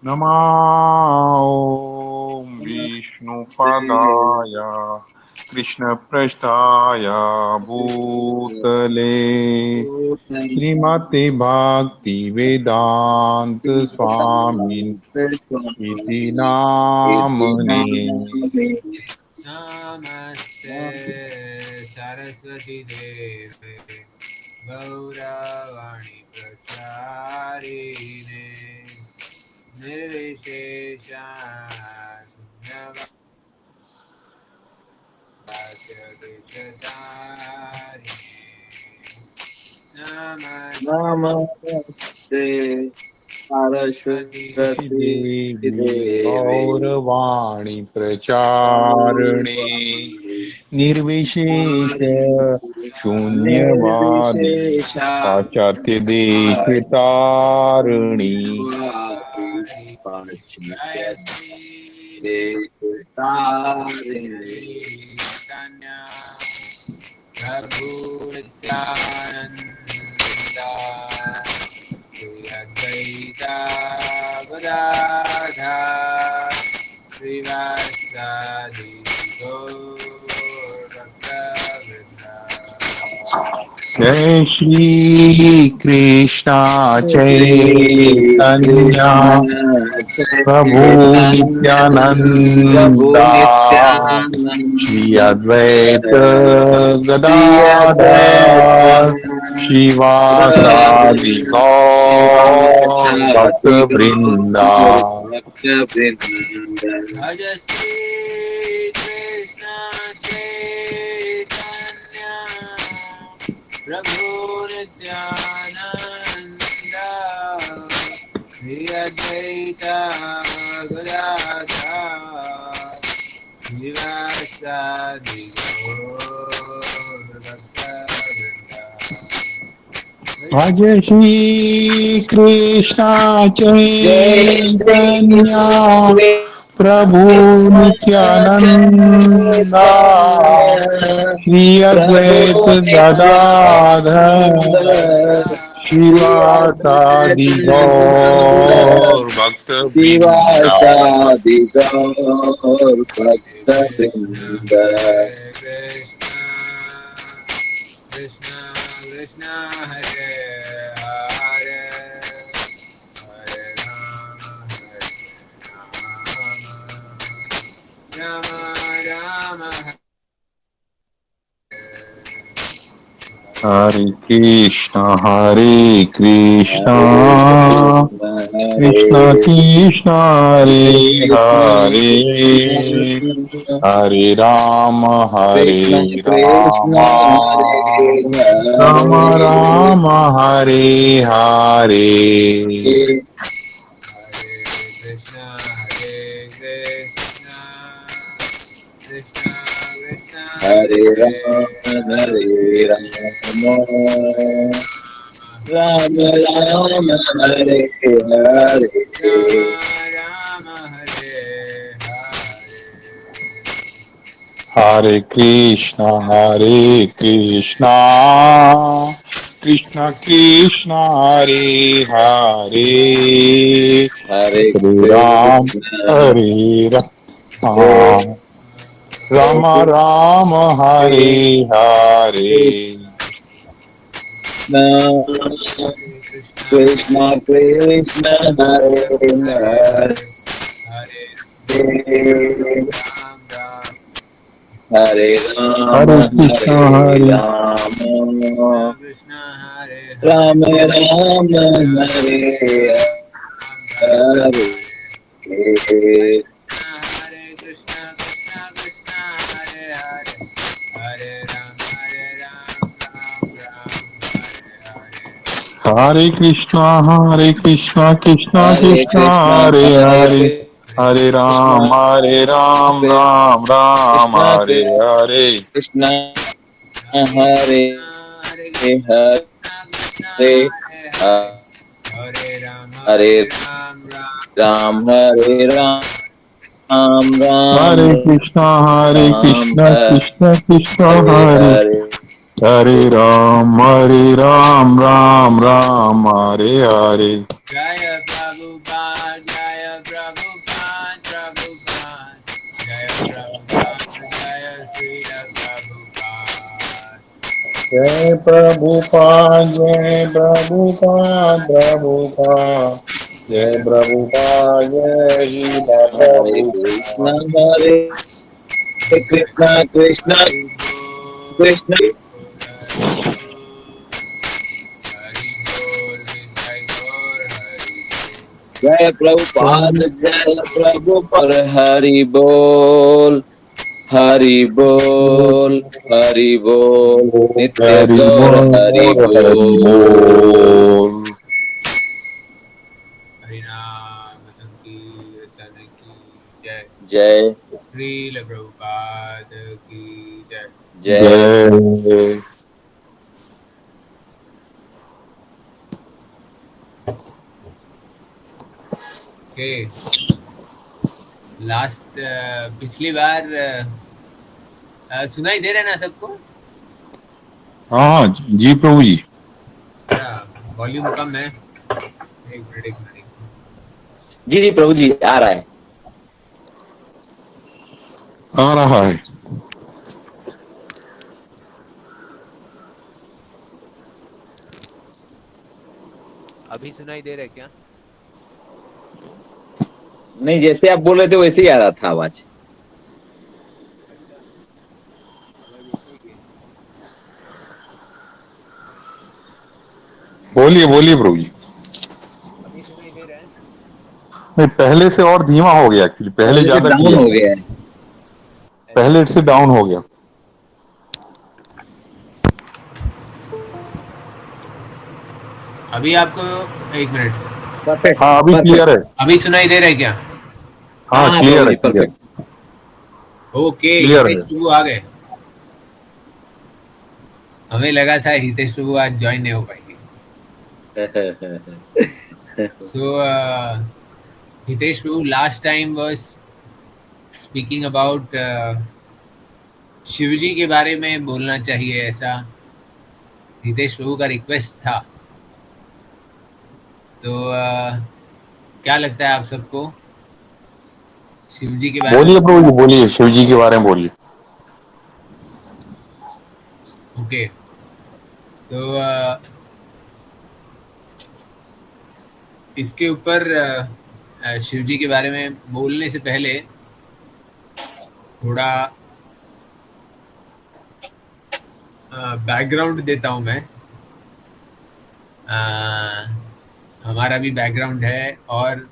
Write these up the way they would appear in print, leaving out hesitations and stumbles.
नमो विष्णुपदाय कृष्णपृष्ठाय भूतले श्रीमते भक्तिवेदांत स्वामिन् इति नामने। नमस्ते सरस्वती देवे गौरवाणी प्रचारिणे नमस्ते सरस्वती देवी देवे गौरवाणी प्रचारिणे निर्विशेष शून्यवादी निर्विशेषा पाश्चात्य देश तारिणी प्रभु नित्यानंदा अद्वैता गदाधर श्रीवासादि जय श्री कृष्ण चैतन्य प्रभु नित्यानंदा श्री अद्वैत गदाधर श्रीवासादि गौर भक्त वृंदा। भज श्री कृष्ण चैतन्य प्रभु नित्यानंदा श्री अद्वैता गदाधर श्रीवासादि भज श्री कृष्ण चैतन्य प्रभु नित्यानंदा श्री अद्वैत गदाधर श्रीवासादि गौर भक्त वृंदा। कृष्ण कृष्ण हरे हरे हरे राम राम राम हरे कृष्ण कृष्ण कृष्ण हरे हरे हरे राम राम राम हरे हरे। कृष्ण कृष्ण कृष्ण हरे राम राम राम हरे हरे राम हरे हरे कृष्ण कृष्ण कृष्ण हरे हरे हरे श्री राम हरे राम राम राम हरे हरे। कृष्ण कृष्ण हरे हरे हरे हरे राम हरे कृष्ण कृष्ण हरे राम राम हरे हरे हरे कृष्ण कृष्ण कृष्ण हरे हरे हरे राम राम राम हरे कृष्ण कृष्ण हरे कृष्ण कृष्ण हरे हरे हरे कृष्ण राम राम राम कृष्ण हरे हरे। कृष्ण हरे हरे हरे हरे हरे राम राम हरे राम राम हरे कृष्ण राम कृष्ण हरे हरे हरे हरे राम राम राम हरे हरे। जय प्रभुपाद जय जय प्रभुपाद जय प्रभुपाद प्रभुपाद जय प्रभुपाद जय हीला हरे कृष्ण प्रभुपाद कृष्ण कृष्ण कृष्ण जय प्रभुपाद जय प्रभुपाद हरि बोल हरि बोल हरि बोल नित्य हरि गौर हरि बोल हरि बोल। बोल। हरिनाम संकीर्तन की जय। जय श्रील प्रभुपाद की जय। जय जय ओके, लास्ट पिछली बार सुनाई दे रहा है ना सबको? हाँ जी प्रभु जी। वॉल्यूम कम है? एक मिनट एक मिनट। जी जी प्रभु जी आ रहा है। आ रहा है। अभी सुनाई दे रहा है क्या? नहीं, जैसे आप बोल रहे थे वैसे ही आ रहा था आवाज। अच्छा, आवाज ऐसे ही है। बोलिए बोलिए प्रभु जी। अभी सुनाई दे रहा है? नहीं, पहले से और धीमा हो गया एक्चुअली, पहले पहले से ज्यादा डाउन क्लियर हो था। गया है। ऐसा? पहले से डाउन हो गया। अभी आपको एक मिनट, परफेक्ट हाँ अभी क्लियर परफेक्ट। है। अभी सुनाई दे रहा है क्या? हाँ हाँ प्रभु क्लियर है जी clear. Perfect. Okay, clear Hitesh है। प्रभु आ गए। हमें लगा था हितेश प्रभु आज ज्वाइन नहीं हो पाएंगे। सो हितेश प्रभु last time was speaking about Shivji के बारे में बोलना चाहिए, ऐसा हितेश प्रभु का रिक्वेस्ट था। तो क्या लगता है आप सबको शिवजी के बारे में? बोलिए प्रभु जी बोलिए, शिव जी के बारे में बोलिए। ओके, तो इसके ऊपर शिवजी के बारे में बोलने से पहले थोड़ा बैकग्राउंड देता हूँ मैं। हमारा भी बैकग्राउंड है और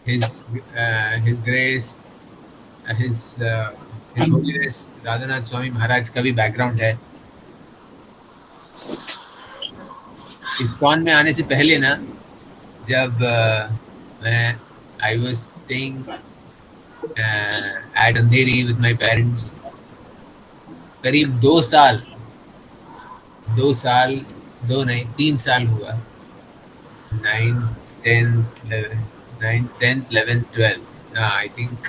his grace his holiness Radhanath Swami Maharaj का भी बैकग्राउंड है। इस्कॉन में आने से पहले ना, जब मैं I was staying at Andheri with my parents, करीब 2 साल, 2 साल, दो नहीं 3 साल हुआ। 9th 10th 11th 12th, I think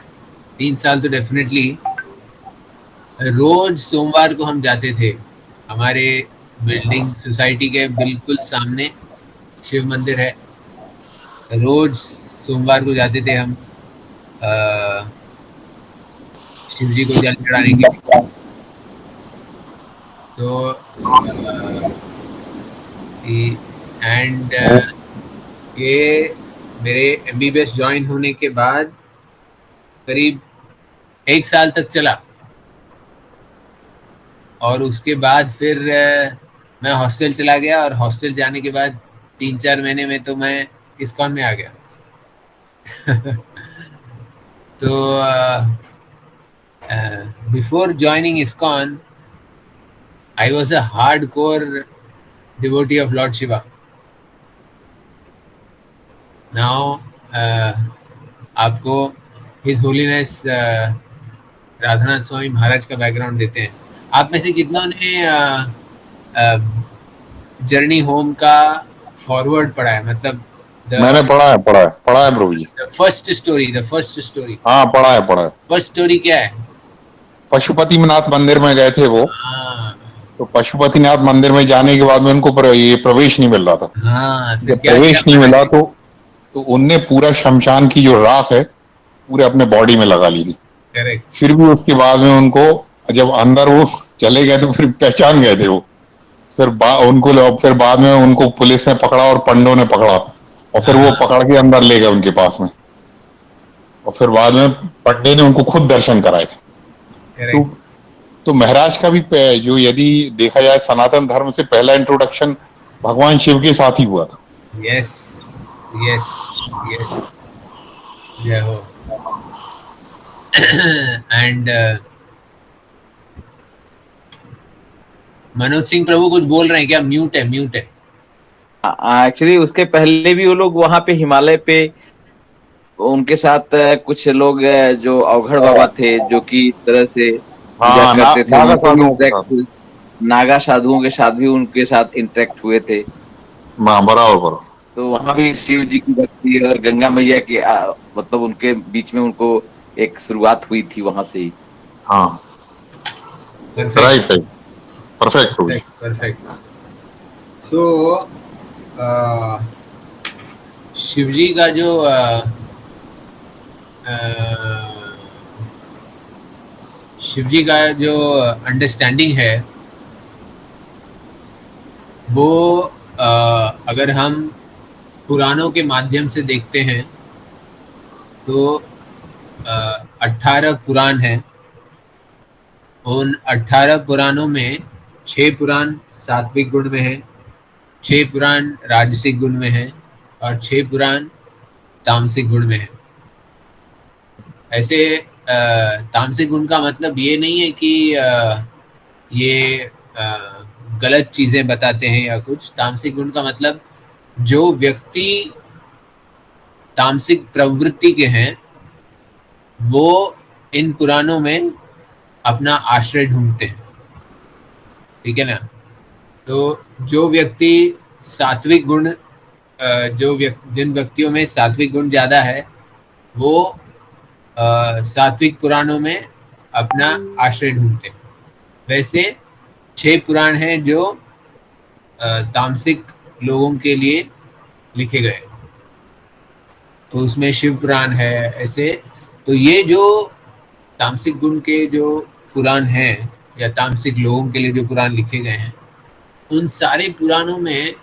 3 साल तो डेफिनेटली रोज सोमवार को हम जाते थे। हमारे बिल्डिंग सोसाइटी के बिल्कुल सामने शिव मंदिर है। रोज सोमवार को जाते थे हम शिव जी को जल चढ़ाने के लिए। तो एंड ये मेरे एमबीबीएस ज्वाइन होने के बाद करीब 1 साल तक चला। और उसके बाद फिर मैं हॉस्टल चला गया, और हॉस्टल जाने के बाद 3-4 महीने में तो मैं इस्कॉन में आ गया। तो before joining ISKCON I was a hard core devotee of lord Shiva. Now आपको हिज होलीनेस राधानाथ स्वामी महाराज का बैकग्राउंड देते हैं। आप में से कितनों ने जर्नी होम का फॉरवर्ड पढ़ा है, मतलब मैंने पढ़ा है प्रभु जी। The first story? हाँ पढ़ा है। फर्स्ट स्टोरी क्या है? पशुपतिनाथ मंदिर में गए थे वो, हाँ तो पशुपतिनाथ मंदिर में जाने के बाद में उनको ये प्रवेश नहीं मिल रहा था। हाँ, फिर जब क्या किया प्रवेश नहीं महाराज मिला ने? तो उनने पूरा शमशान की जो राख है पूरे अपने बॉडी में लगा ली थी। करेक्ट। फिर भी उसके बाद में उनको जब अंदर वो चले गए तो फिर पहचान गए थे वो। फिर बाद में उनको पुलिस ने पकड़ा और पंडों ने पकड़ा, और फिर वो हाँ, पकड़ के अंदर ले गए उनके पास में, और फिर बाद में पंडे ने उनको खुद दर्शन कराए थे। तो करेक्ट। तो महाराज का भी जो यदि देखा जाए सनातन धर्म से पहला इंट्रोडक्शन भगवान शिव के साथ ही हुआ था। यस, यस, यस, जय हो। एंड मनोज सिंह प्रभु कुछ बोल रहे हैं क्या? म्यूट है, म्यूट है। एक्चुअली उसके पहले भी वो लोग वहां पे हिमालय पे उनके साथ कुछ लोग जो अवघड़ बाबा थे जो कि इस तरह से पूजा हाँ, करते थे, नागा उनसे भी साधुओं के साथ। इंटरेक्ट, नागा साधुओं के साथ भी उनके साथ इंटरेक्ट हुए थे। हाँ, बराबर। तो वहां भी शिव जी की भक्ति और गंगा मैया की मतलब उनके बीच में उनको एक शुरुआत हुई थी वहां से ही। हाँ, परफेक्ट, राइट राइट, परफेक्ट प्रभु जी। Perfect, perfect. So Shiv ji का जो शिव जी का जो अंडरस्टैंडिंग है वो अगर हम पुराणों के माध्यम से देखते हैं तो 18 पुराण हैं। उन 18 पुराणों में 6 पुराण सात्विक गुण में है, 6 पुराण राजसिक गुण में है और 6 पुराण तामसिक गुण में है। ऐसे तामसिक गुण का मतलब ये नहीं है कि ये गलत चीज़ें बताते हैं या कुछ। तामसिक गुण का मतलब जो व्यक्ति तामसिक प्रवृत्ति के हैं वो इन पुराणों में अपना आश्रय ढूंढते हैं, ठीक है ना। तो जो व्यक्ति सात्विक गुण जिन व्यक्तियों में सात्विक गुण ज़्यादा है वो सात्विक पुराणों में अपना आश्रय ढूंढते हैं। वैसे 6 पुराण हैं जो तामसिक लोगों के लिए लिखे गए, तो उसमें शिव पुराण है ऐसे। तो ये जो तामसिक गुण के जो पुराण हैं या तामसिक लोगों के लिए जो पुराण लिखे गए हैं उन सारे पुराणों में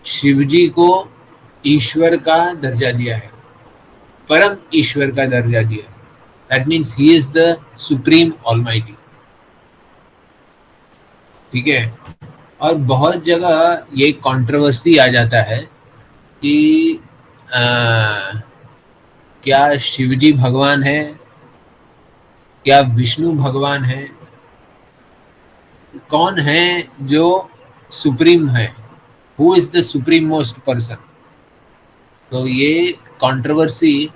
शिवजी को ईश्वर का दर्जा दिया है, परम ईश्वर का दर्जा दिया है। That means he is the supreme almighty, ठीक है। और बहुत जगह ये कंट्रोवर्सी आ जाता है कि क्या शिवजी भगवान है, क्या विष्णु भगवान है, कौन है जो सुप्रीम है, who is the supreme most person. तो ये कंट्रोवर्सी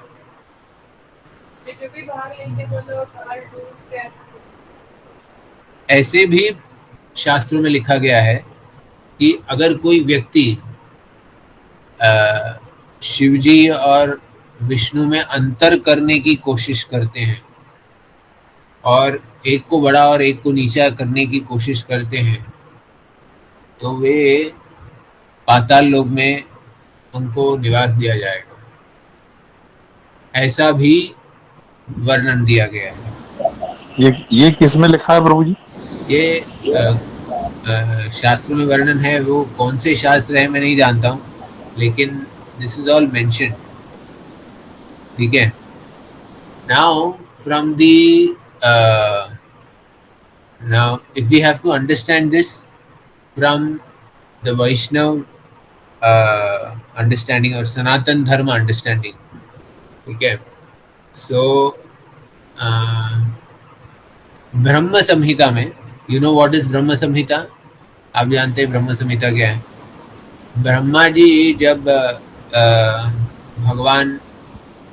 ऐसे भी शास्त्रों में लिखा गया है कि अगर कोई व्यक्ति शिवजी और विष्णु में अंतर करने की कोशिश करते हैं और एक को बड़ा और एक को नीचा करने की कोशिश करते हैं तो वे पाताल लोक में उनको निवास दिया जाएगा, ऐसा भी वर्णन दिया गया है। ये किस में लिखा है प्रभु जी? ये शास्त्र में वर्णन है। वो कौन से शास्त्र है मैं नहीं जानता हूँ, लेकिन दिस इज ऑल मेंशन्ड, ठीक है। Now from the now if we have to understand this from the Vaishnav understanding or Sanatan Dharma understanding, ठीक है। सो ब्रह्म संहिता में, यू नो व्हाट इज ब्रह्म संहिता? आप जानते हैं ब्रह्म संहिता क्या है? ब्रह्मा जी जब भगवान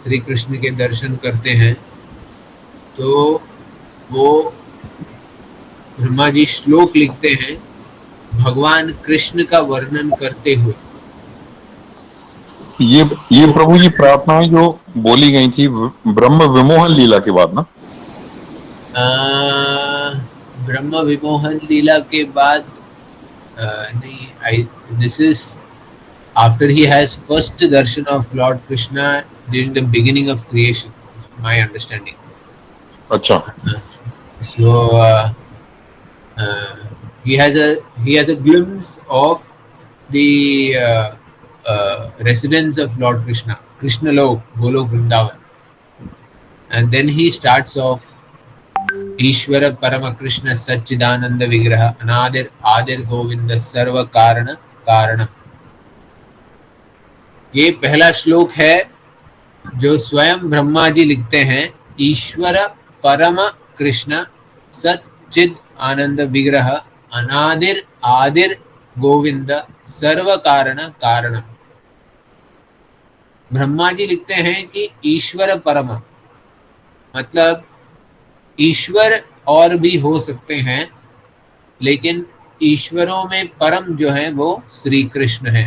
श्री कृष्ण के दर्शन करते हैं तो वो ब्रह्मा जी श्लोक लिखते हैं भगवान कृष्ण का वर्णन करते हुए। ये प्रभु जी प्रार्थनाएं जो बोली गई थी ब्रह्म विमोहन लीला के बाद ना? ब्रह्म विमोहन लीला के बाद नहीं, this is after he has first darshan of Lord Krishna during the beginning of creation, my understanding. अच्छा। So he has a glimpse of the residence of Lord Krishna, Krishna Lok, Golok Vrindavan, and then he starts off ईश्वर परम कृष्ण सच्चिदानंद विग्रह अनादिर आदिर गोविंद सर्व कारण कारणम। ये पहला श्लोक है जो स्वयं ब्रह्मा जी लिखते हैं। ईश्वर परम कृष्ण सच्चिद आनंद विग्रह अनादिर आदिर गोविंद सर्व कारण कारणम। ब्रह्मा जी लिखते हैं कि ईश्वर परम मतलब ईश्वर और भी हो सकते हैं, लेकिन ईश्वरों में परम जो है वो श्री कृष्ण है।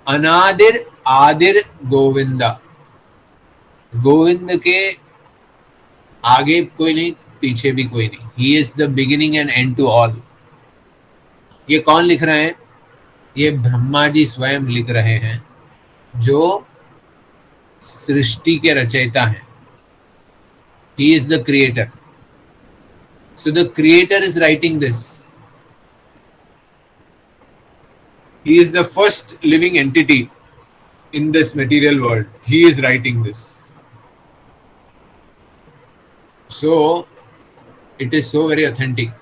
अनादिर आदिर गोविंदा, गोविंद के आगे कोई नहीं, पीछे भी कोई नहीं। He is the beginning and end to all. ये कौन लिख रहे हैं? ये ब्रह्मा जी स्वयं लिख रहे हैं, जो सृष्टि के रचयिता हैं। He is the creator. So the creator is writing this. He is the first living entity in this material world. He is writing this. So it is so very authentic.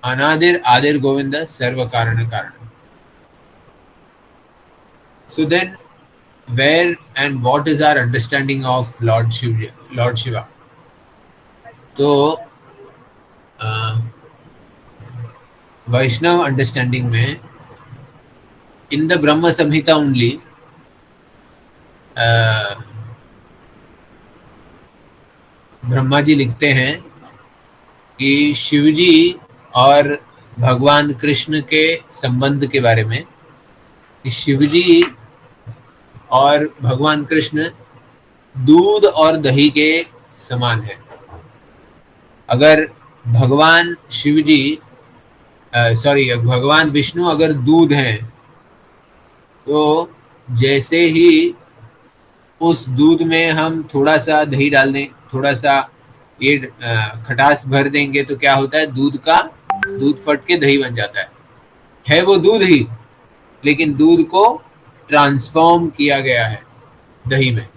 Anadir Adir Govinda Sarva Karana Karana. So then where and what is our understanding of Lord Shiva? तो वैष्णव understanding में in the Brahma Samhita only Brahma ji लिखते हैं कि शिव जी और भगवान कृष्ण के संबंध के बारे में कि शिव जी और भगवान कृष्ण दूध और दही के समान है। अगर भगवान शिव जी भगवान विष्णु अगर दूध हैं, तो जैसे ही उस दूध में हम थोड़ा सा दही डाल दें, थोड़ा सा ये खटास भर देंगे, तो क्या होता है? दूध फट के दही बन जाता है वो दूध ही, लेकिन दूध को ट्रांसफॉर्म किया गया है दही में।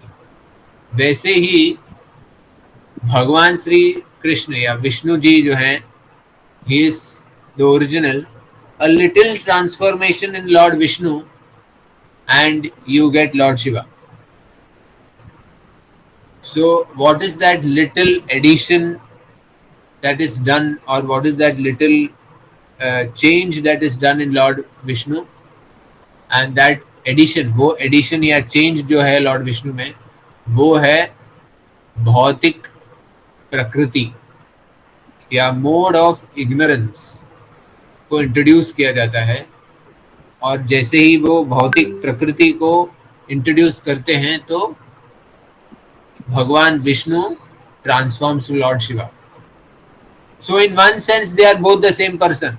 वैसे ही भगवान श्री कृष्ण या विष्णु जी जो हैं, he is the original, a little transformation in Lord Vishnu and you get Lord Shiva. So what is that little addition that is done, or what is that little change that is done in Lord Vishnu? And that addition, वो addition या change जो है Lord Vishnu में, वो है भौतिक प्रकृति या mode of ignorance को introduce किया जाता है। और जैसे ही वो भौतिक प्रकृति को introduce करते हैं, तो भगवान Vishnu transforms to Lord Shiva. So in one sense they are both the same person.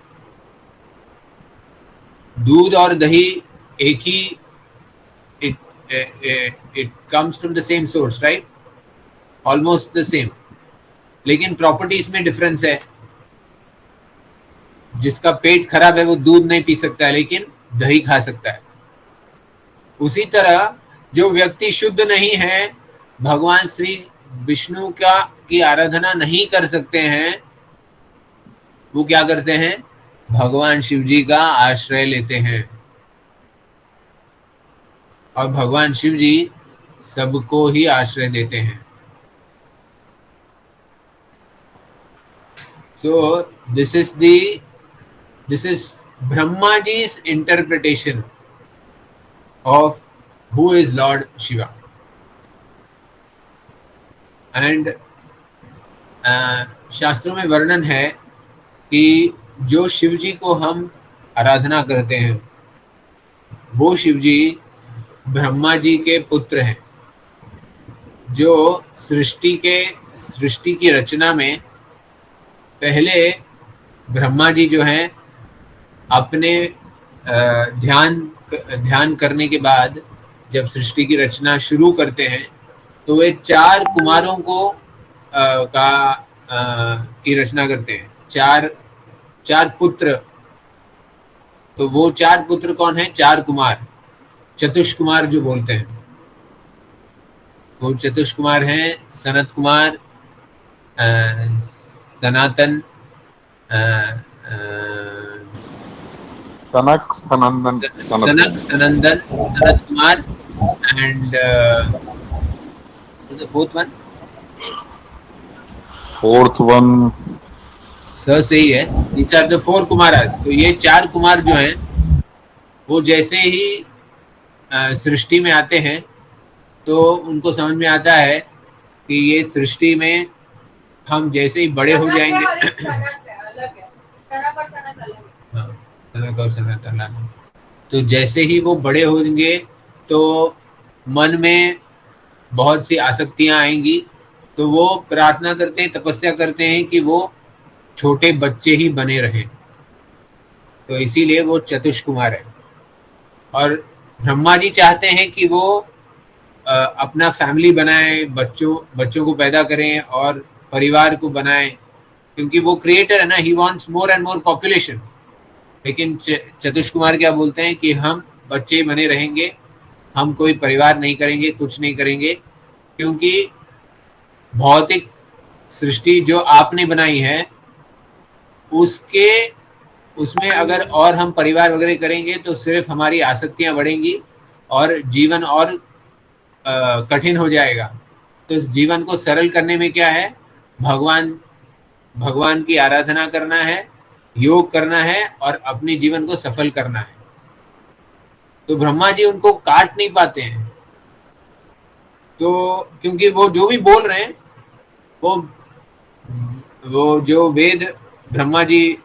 दूध और दही एक ही, it comes from the same source, right? Almost the same. लेकिन प्रॉपर्टीज में डिफरेंस है। जिसका पेट खराब है वो दूध नहीं पी सकता है, लेकिन दही खा सकता है। उसी तरह जो व्यक्ति शुद्ध नहीं है, भगवान श्री विष्णु की आराधना नहीं कर सकते हैं, वो क्या करते हैं? भगवान शिव जी का आश्रय लेते हैं। और भगवान शिव जी सबको ही आश्रय देते हैं। So this is Brahmaji's interpretation of who is Lord Shiva. And शास्त्रों में वर्णन है कि जो शिव जी को हम आराधना करते हैं, वो शिव जी ब्रह्मा जी के पुत्र हैं, जो सृष्टि की रचना में पहले ब्रह्मा जी जो हैं अपने ध्यान करने के बाद जब सृष्टि की रचना शुरू करते हैं, तो वे 4 कुमारों को का की रचना करते हैं। चार चार पुत्र, तो वो चार पुत्र कौन है? चार कुमार, चतुष्कुमार जो बोलते हैं, वो चतुष्कुमार हैं। सनत कुमार, अ, सनातन, अ, अ, Sanak, Sanandan, Sanak, Sanat. Sanandan, Sanat Kumar, and the fourth one, fourth one, स सही है। These are the four Kumaras. तो ये चार कुमार जो हैं वो जैसे ही सृष्टि में आते हैं तो उनको समझ में आता है कि ये सृष्टि में हम जैसे ही बड़े हो जाएंगे। हाँ, सनक और सनत अलग है। तो जैसे ही वो बड़े होंगे तो मन में बहुत सी आसक्तियां आएंगी, तो वो प्रार्थना करते हैं, तपस्या करते हैं कि वो छोटे बच्चे ही बने रहें। तो इसीलिए वो चतुष्कुमार है। और ब्रह्मा जी चाहते हैं कि वो अपना फैमिली बनाएं, बच्चों को पैदा करें और परिवार को बनाएं, क्योंकि वो क्रिएटर है ना, he wants more and more population. लेकिन चतुष्कुमार क्या बोलते हैं कि हम बच्चे बने रहेंगे, हम कोई परिवार नहीं करेंगे, कुछ नहीं करेंगे, क्योंकि भौतिक सृष्टि जो आपने बनाई है उसके उसमें अगर और हम परिवार वगैरह करेंगे तो सिर्फ हमारी आसक्तियां बढ़ेंगी और जीवन और कठिन हो जाएगा। तो इस जीवन को सरल करने में क्या है? भगवान भगवान की आराधना करना है, योग करना है और अपने जीवन को सफल करना है। तो ब्रह्मा जी उनको काट नहीं पाते हैं, तो क्योंकि वो जो भी बोल रहे हैं वो वो जो वेद ब्रह्मा जी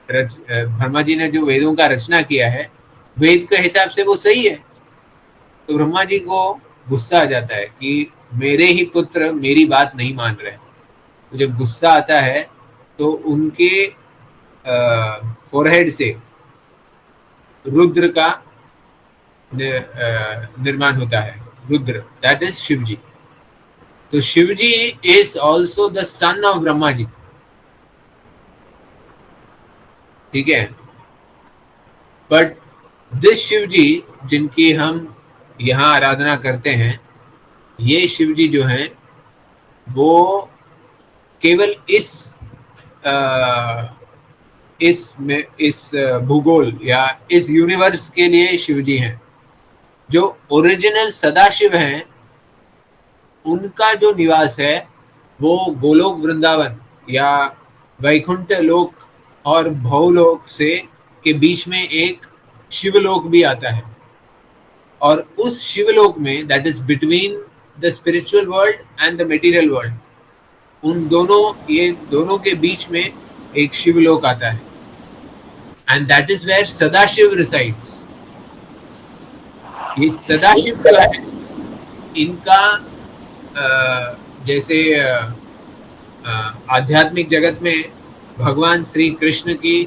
ब्रह्मा जी ने जो वेदों का रचना किया है, वेद के हिसाब से वो सही है। तो ब्रह्मा जी को गुस्सा आ जाता है कि मेरे ही पुत्र मेरी बात नहीं मान रहे। तो जब गुस्सा आता है तो उनके फोरहेड से रुद्र का निर्माण होता है। Rudra, that is Shiv ji. तो Shiv ji is also the son of Brahma ji. ठीक है, बट दिस शिव जी जिनकी हम यहाँ आराधना करते हैं, ये शिव जी जो हैं वो केवल इस भूगोल या इस यूनिवर्स के लिए शिव जी हैं। जो ओरिजिनल सदाशिव हैं उनका जो निवास है वो गोलोक वृंदावन या वैकुंठ लोक और भवलोक से के बीच में एक शिवलोक भी आता है। और उस शिवलोक में, that is between the spiritual world and the material world, ये दोनों के बीच में एक शिवलोक आता है, and that is where Sadashiv resides. ये सदाशिव जो है इनका जैसे आध्यात्मिक जगत में भगवान श्री कृष्ण की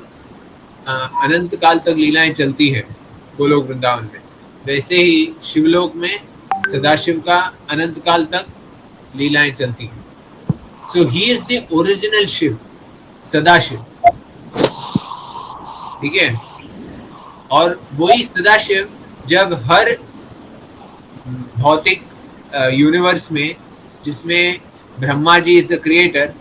अनंत काल तक लीलाएं चलती हैं गोलोक वृंदावन में, वैसे ही शिवलोक में सदाशिव का अनंत काल तक लीलाएं चलती हैं। So he is the original Shiv, Sadashiv. ठीक है, और वही सदाशिव जब हर भौतिक यूनिवर्स में, जिसमें Brahma ji is the creator,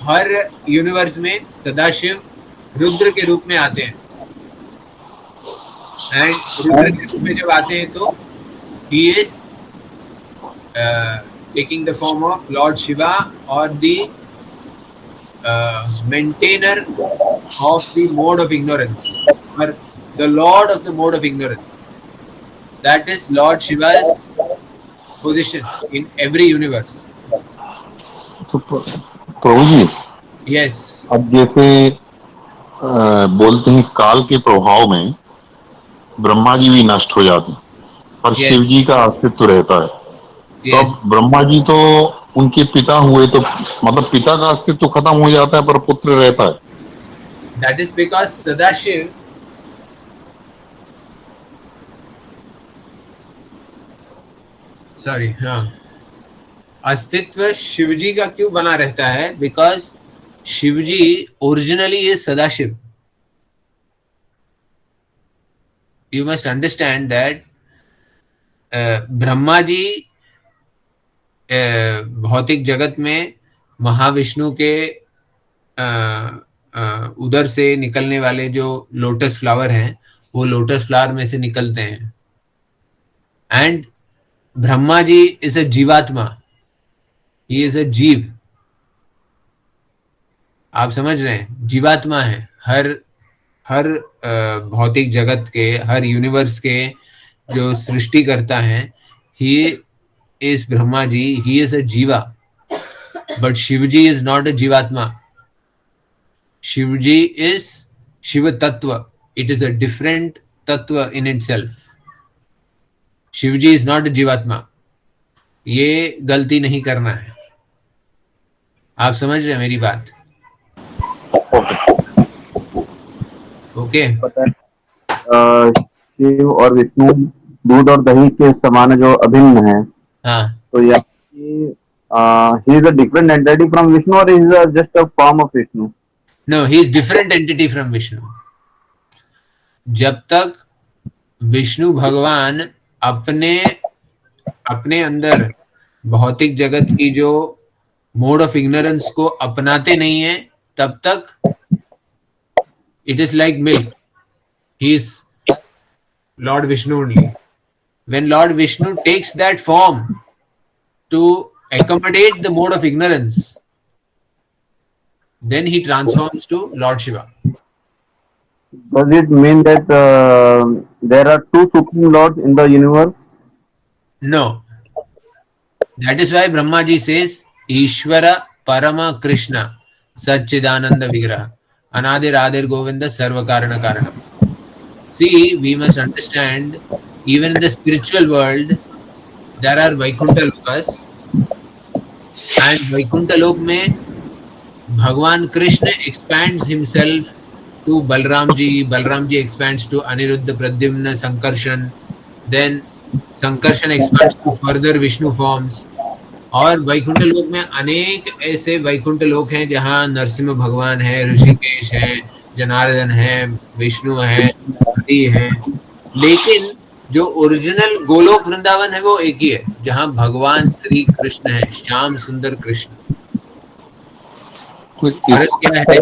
हर यूनिवर्स में सदाशिव रुद्र के रूप में आते हैं। एंड रुद्र के रूप में जब आते हैं तो he is taking the form of lord Shiva और the maintainer of the mode of ignorance, और the lord of the mode of ignorance. That is lord Shiva's position in every universe. तो प्रभु जी, Yes. अब जैसे बोलते हैं काल के प्रभाव में ब्रह्मा जी भी नष्ट हो जाते हैं पर Yes. शिव जी का अस्तित्व रहता है। तो Yes. अब ब्रह्मा जी तो उनके पिता हुए, तो मतलब पिता का अस्तित्व खत्म हो जाता है पर पुत्र रहता है। That is because Sadashiv हाँ, अस्तित्व शिवजी का क्यों बना रहता है? Because Shivji originally is Sadashiv. You must understand that Brahma ji भौतिक जगत में महाविष्णु के उधर से निकलने वाले जो लोटस फ्लावर हैं, वो लोटस फ्लावर में से निकलते हैं. And Brahma ji is a jivatma, he is अ जीव. आप समझ रहे हैं? जीवात्मा है. हर भौतिक जगत के, हर यूनिवर्स के जो सृष्टि करता है, he is Brahma ji, he is a jiva. But Shivji is not a jivatma. Shivji is Shiv तत्व. इट इज अ डिफरेंट तत्व in itself. Shivji is not a जीवात्मा. ये गलती नहीं करना है. आप समझ रहे हैं मेरी बात? ओके. शिव और विष्णु दूध और दही के समान जो अभिन्न है, हाँ. तो या he is a different entity from Vishnu or he is just a form of Vishnu? No, he is different entity from Vishnu. जब तक विष्णु भगवान अपने अपने अंदर भौतिक जगत की जो मोड ऑफ इग्नोरेंस को अपनाते नहीं है, तब तक it is like milk. He is Lord Vishnu only. When Lord Vishnu takes that form to accommodate the mode of ignorance, then he transforms to Lord Shiva. Does it mean that there are two supreme lords in the universe? No. That is why Brahma ji says Ishvara Parama Krishna Satchidananda Vigraha Anadir Adir Govinda Sarva Karana Karanam. See, we must understand, even in the spiritual world, there are Vaikuntha Lokas, and Vaikuntha Lok में भगवान Krishna expands himself to Balram ji expands to Aniruddha, Pradyumna, Sankarshan, then Sankarshan expands to further Vishnu forms. और वैकुंठ लोक में अनेक ऐसे वैकुंठ लोक हैं जहाँ नरसिंह भगवान है, ऋषिकेश है, जनार्दन है, विष्णु है, हरि है. लेकिन जो ओरिजिनल गोलोक वृंदावन है वो एक ही है, जहाँ भगवान श्री कृष्ण है, श्याम सुंदर कृष्ण. फर्क क्या है?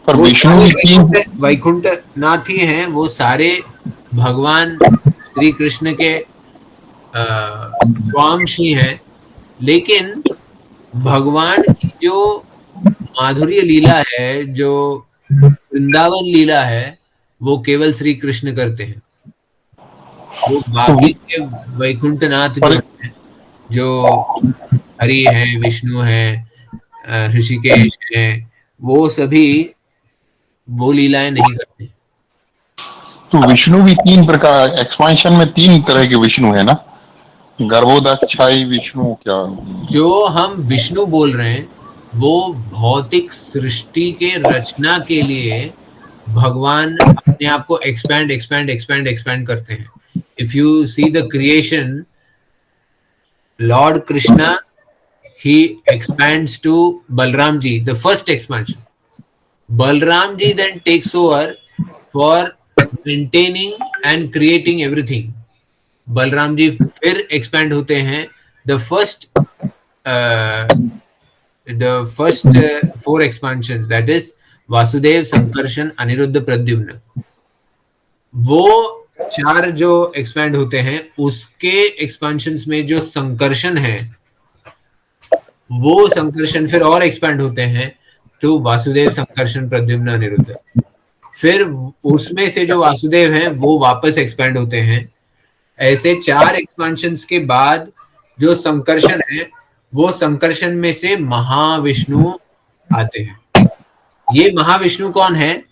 पर वो विष्णु सारे वैकुंठ नाथ ही हैं, वो सारे भगवान श्री कृष्ण के स्वांश ही हैं. लेकिन भगवान की जो माधुर्य लीला है, जो वृंदावन लीला है, वो केवल श्री कृष्ण करते हैं. वो बाकी के वैकुंठनाथ जो है, जो हरि है, विष्णु है, ऋषिकेश है, वो सभी वो लीलाएं नहीं करते. तो विष्णु भी तीन प्रकार, एक्सपांशन में तीन तरह के विष्णु है ना, गर्भोदक्षाई विष्णु. क्या जो हम विष्णु बोल रहे हैं वो भौतिक सृष्टि के रचना के लिए भगवान अपने आप को एक्सपैंड करते हैं. If you see the creation, Lord Krishna he expands to Balram ji, the first expansion. Balram ji then takes over for maintaining and creating everything. Balram ji फिर expand होते हैं. The first 4 expansions, that is Vasudev, Sankarshan, Anirudh, Pradyumna, वो 4 जो expand होते हैं, उसके expansions में जो संकर्षण है, वो संकर्षण फिर और एक्सपैंड होते हैं टू वासुदेव, संकर्षण, प्रद्युम्न, अनिरुद्ध. फिर उसमें से जो वासुदेव हैं वो वापस एक्सपैंड होते हैं. ऐसे 4 एक्सपेंशंस के बाद जो संकर्षण है, वो संकर्षण में से महाविष्णु आते हैं. ये महाविष्णु कौन है?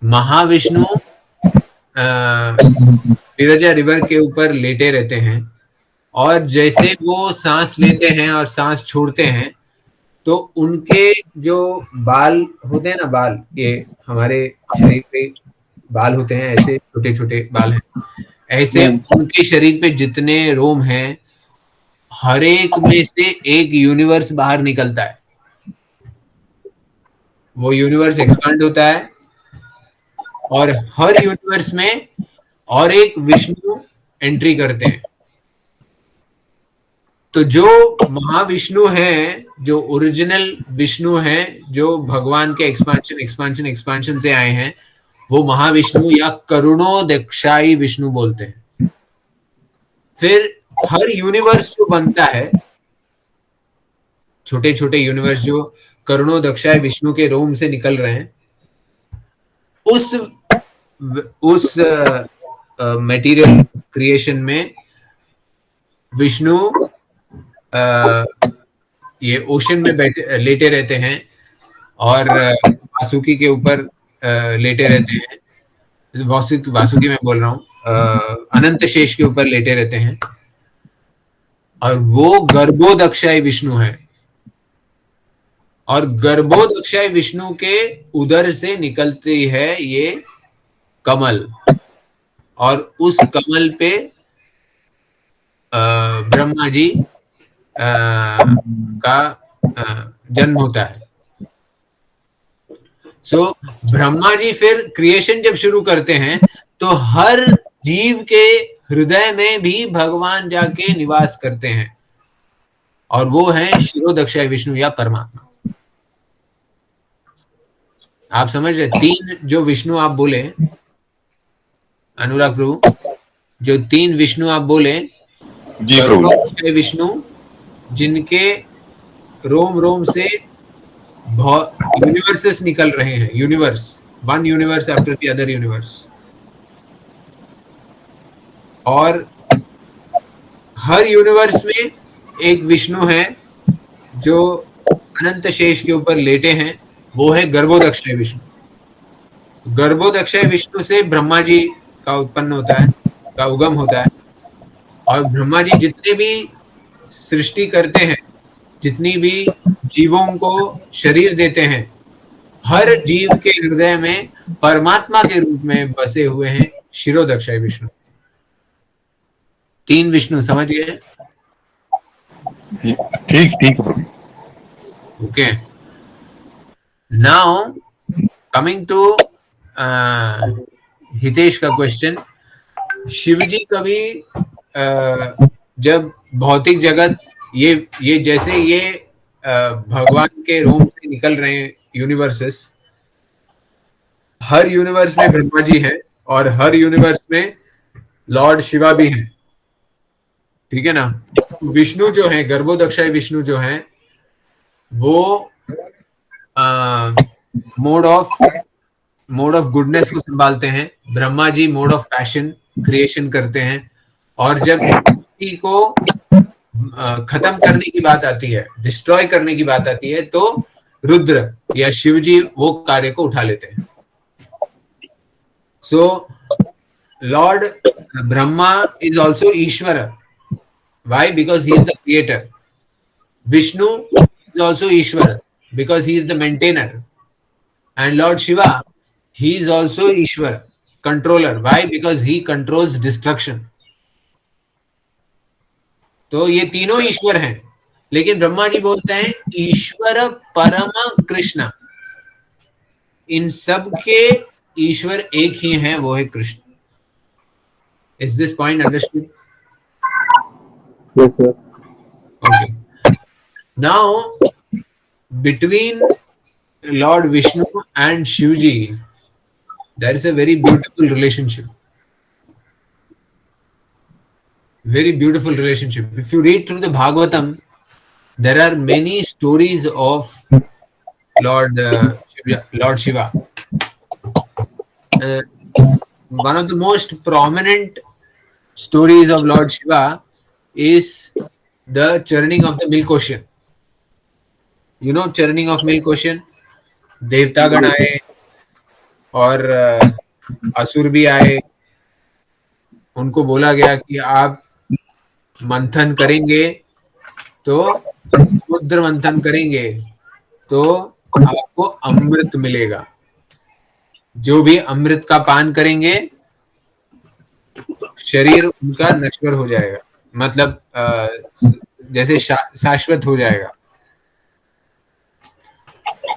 महाविष्णु विरजा रिवर के ऊपर लेटे रहते हैं, और जैसे वो सांस लेते हैं और सांस छोड़ते हैं, तो उनके जो बाल होते हैं ना, बाल, ये हमारे शरीर पे बाल होते हैं, ऐसे छोटे छोटे बाल हैं, ऐसे उनके शरीर पे जितने रोम हैं, हर एक में से एक यूनिवर्स बाहर निकलता है, वो यूनिवर्स एक्सपांड होता है और हर यूनिवर्स में और एक विष्णु एंट्री करते हैं। तो जो महाविष्णु हैं, जो ओरिजिनल विष्णु हैं, जो भगवान के एक्सपांशन से आए हैं, वो महाविष्णु या करुणोदक्षाई विष्णु बोलते हैं। फिर हर यूनिवर्स जो बनता है, छोटे छोटे यूनिवर्स जो करुणोदक्षाई विष्णु के रोम से निकल रहे हैं, उस मटेरियल क्रिएशन में विष्णु ये ओशन में लेटे रहते हैं और वासुकी के ऊपर लेटे रहते हैं। वासुकी मैं बोल रहा हूँ, अनंत शेष के ऊपर लेटे रहते हैं और वो गर्भोदक्षाई विष्णु है। और गर्भोदक्षाई विष्णु के उदर से निकलती है ये कमल, और उस कमल पे ब्रह्मा जी का जन्म होता है। सो ब्रह्मा जी फिर क्रिएशन जब शुरू करते हैं तो हर जीव के हृदय में भी भगवान जाके निवास करते हैं, और वो है शिरोदक्षाई विष्णु या परमात्मा। आप समझ रहे? तीन जो विष्णु आप बोले, अनुराग प्रभु, जो तीन विष्णु आप बोले, जी प्रभु, विष्णु जिनके रोम रोम से यूनिवर्सेस निकल रहे हैं, universe, one universe after the other universe, और हर यूनिवर्स में एक विष्णु है जो अनंत शेष के ऊपर लेटे हैं, वो है गर्भोदक्षाई विष्णु। गर्भोदक्षाई विष्णु से ब्रह्मा जी का उत्पन्न होता है, का उगम होता है, और ब्रह्मा जी जितने भी सृष्टि करते हैं, जितनी भी जीवों को शरीर देते हैं, हर जीव के हृदय में परमात्मा के रूप में बसे हुए हैं शिरोदक्षाई विष्णु। तीन विष्णु समझ गए? ठीक ठीक प्रभु। Okay, now coming to Hitesh का क्वेश्चन। शिवजी कभी जब भौतिक जगत ये जैसे ये भगवान के रोम से निकल रहे हैं यूनिवर्सेस, हर यूनिवर्स में ब्रह्मा जी है और हर यूनिवर्स में लॉर्ड शिवा भी है, ठीक है ना? विष्णु जो है, गर्भोदक्षाई विष्णु जो है, वो मोड ऑफ गुडनेस को संभालते हैं। Brahma ji mode of passion creation करते हैं, और जब सृष्टि को खत्म करने की बात आती है, डिस्ट्रॉय करने की बात आती है, तो रुद्र या शिव जी वो कार्य को उठा लेते हैं। So lord Brahma is also Ishwar. Why? Because he is the creator. Vishnu is also Ishwar because he is the maintainer. And Lord Shiva, he is also Ishwar, controller. Why? Because he controls destruction. तो ये तीनों ईश्वर हैं, लेकिन ब्रह्मा जी बोलते हैं ईश्वर परम कृष्ण। इन सब के ईश्वर एक ही हैं, वो है Krishna. Is this point understood? Yes, sir. Okay. Now, between Lord Vishnu and Shivji, there is a very beautiful relationship. Very beautiful relationship. If you read through the Bhagavatam, there are many stories of Lord Shiva. One of the most prominent stories of Lord Shiva is the churning of the milk ocean. You know churning of milk ocean? देवतागण आए और असुर भी आए। उनको बोला गया कि आप मंथन करेंगे तो समुद्र मंथन करेंगे तो आपको अमृत मिलेगा। जो भी अमृत का पान करेंगे शरीर उनका नश्वर हो जाएगा, मतलब जैसे शाश्वत हो जाएगा।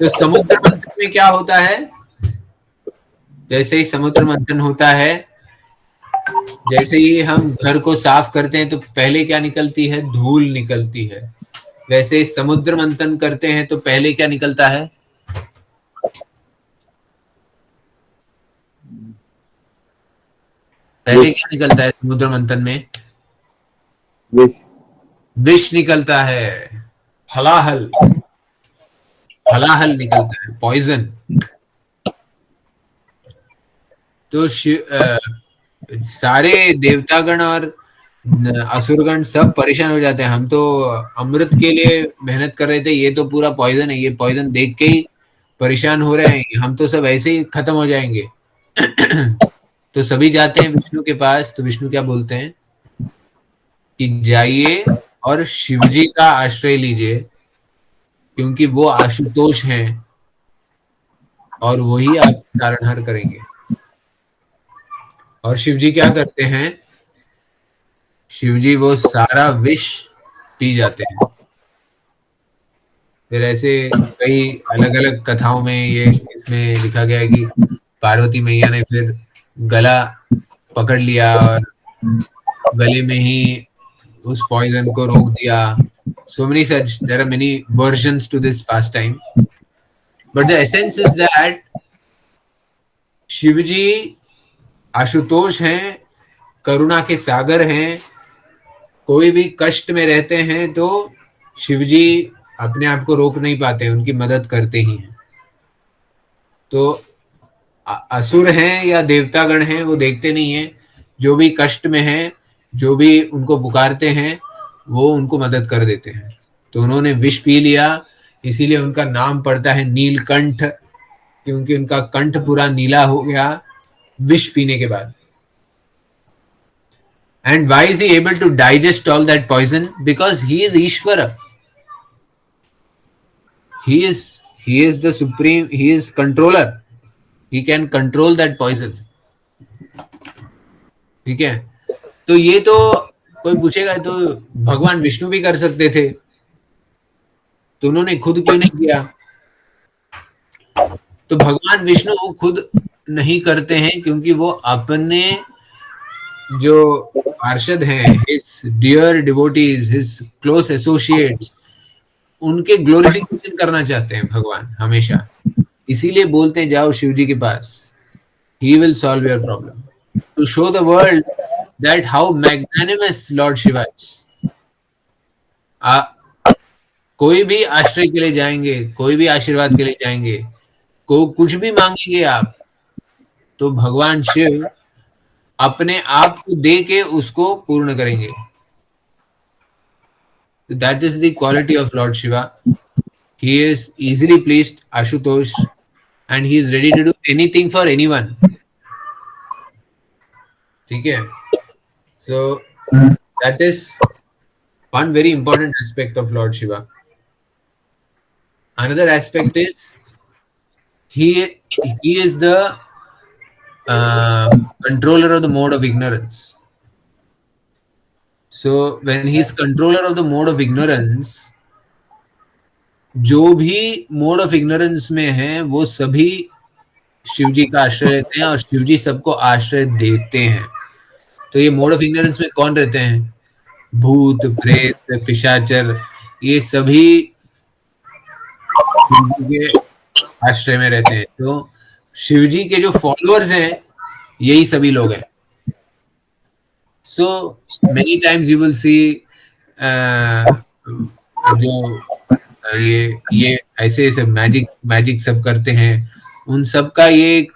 तो समुद्र मंथन में क्या होता है? जैसे ही समुद्र मंथन होता है, जैसे ही हम घर को साफ करते हैं तो पहले क्या निकलती है? धूल निकलती है। वैसे समुद्र मंथन करते हैं तो पहले क्या निकलता है? पहले क्या निकलता है समुद्र मंथन में? विष। विष निकलता है, हलाहल, हलाहल निकलता है, पॉइजन। तो सारे देवतागण और असुरगण सब परेशान हो जाते हैं। हम तो अमृत के लिए मेहनत कर रहे थे, ये तो पूरा पॉइजन है, ये पॉइजन देख के ही परेशान हो रहे हैं, हम तो सब ऐसे ही खत्म हो जाएंगे। तो सभी जाते हैं विष्णु के पास। तो विष्णु क्या बोलते हैं कि जाइए और शिवजी का आश्रय लीजिए, क्योंकि वो आशुतोष हैं और वही आपका तारणहार करेंगे। और शिवजी क्या करते हैं? शिवजी वो सारा विष पी जाते हैं। फिर ऐसे कई अलग अलग कथाओं में ये इसमें लिखा गया है कि पार्वती मैया ने फिर गला पकड़ लिया और गले में ही उस पॉइजन को रोक दिया। So many such, there are many versions to this pastime, but the essence is that Shivji Ashutosh हैं, करुणा के सागर हैं। कोई भी कष्ट में रहते हैं तो शिवजी अपने आप को रोक नहीं पाते, उनकी मदद करते ही हैं। तो असुर हैं या देवतागण हैं वो देखते नहीं हैं, जो भी कष्ट में हैं, जो भी उनको पुकारते हैं वो उनको मदद कर देते हैं। तो उन्होंने विष पी लिया, इसीलिए उनका नाम पड़ता है नीलकंठ, क्योंकि उनका कंठ पूरा नीला हो गया विष पीने के बाद। And why is he able to digest all that poison? Because he is Ishvara. He is the supreme, he is controller. He can control that poison. ठीक है? तो ये तो कोई पूछेगा तो भगवान विष्णु भी कर सकते थे, तो उन्होंने खुद क्यों नहीं किया? तो भगवान विष्णु वो खुद नहीं करते हैं क्योंकि वो अपने जो पार्षद हैं, his dear devotees, his close associates, उनके ग्लोरिफिकेशन करना चाहते हैं भगवान हमेशा। इसीलिए बोलते हैं जाओ शिव जी के पास, he will solve your problem, to show the world that how magnanimous Lord Shiva is. कोई भी आश्रय के लिए जाएंगे, कोई भी आशीर्वाद के लिए जाएंगे, कुछ भी मांगेंगे आप, तो भगवान शिव अपने आप को दे के उसको पूर्ण करेंगे। That is the quality of Lord Shiva. He is easily pleased, Ashutosh, and he is ready to do anything for anyone. ठीक है? So that is one very important aspect of Lord Shiva. Another aspect is he is the controller of the mode of ignorance. So when he is controller of the mode of ignorance, जो भी mode of ignorance में है वो सभी शिवजी का आश्रय लेते हैं और शिवजी सबको आश्रय देते हैं। तो ये मोड ऑफ इग्नोरेंस में कौन रहते हैं? भूत, प्रेत, पिशाचर, ये सभी शिवजी के आश्रय में रहते हैं। तो शिवजी के जो फॉलोअर्स हैं यही सभी लोग हैं। So many times you will see जो ये ऐसे सब मैजिक सब करते हैं, उन सब का ये एक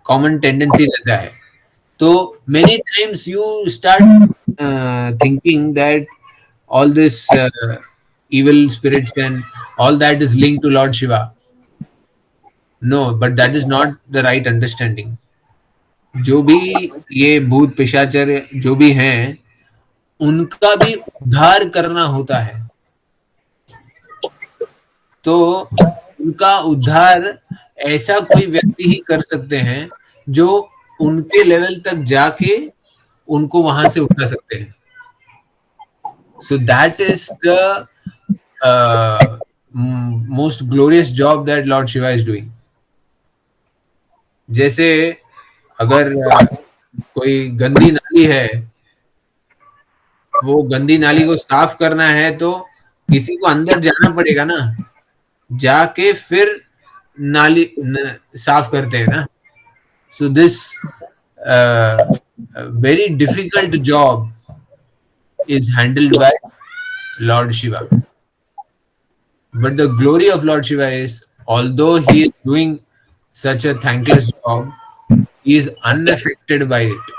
कॉमन टेंडेंसी रहता है। तो many times you start thinking that all this evil spirits and all that is linked to Lord Shiva. No, but that is not the right understanding. जो भी ये भूत पिशाचर जो भी हैं, उनका भी उद्धार करना होता है। तो उनका उद्धार ऐसा कोई व्यक्ति ही कर सकते हैं जो उनके लेवल तक जाके उनको वहां से उठा सकते हैं। So that is the most glorious job that Lord Shiva is doing. जैसे अगर कोई गंदी नाली है, वो गंदी नाली को साफ करना है तो किसी को अंदर जाना पड़ेगा ना, जाके फिर नाली साफ करते हैं ना. So this very difficult job is handled by Lord Shiva. But the glory of Lord Shiva is, although he is doing such a thankless job, he is unaffected by it.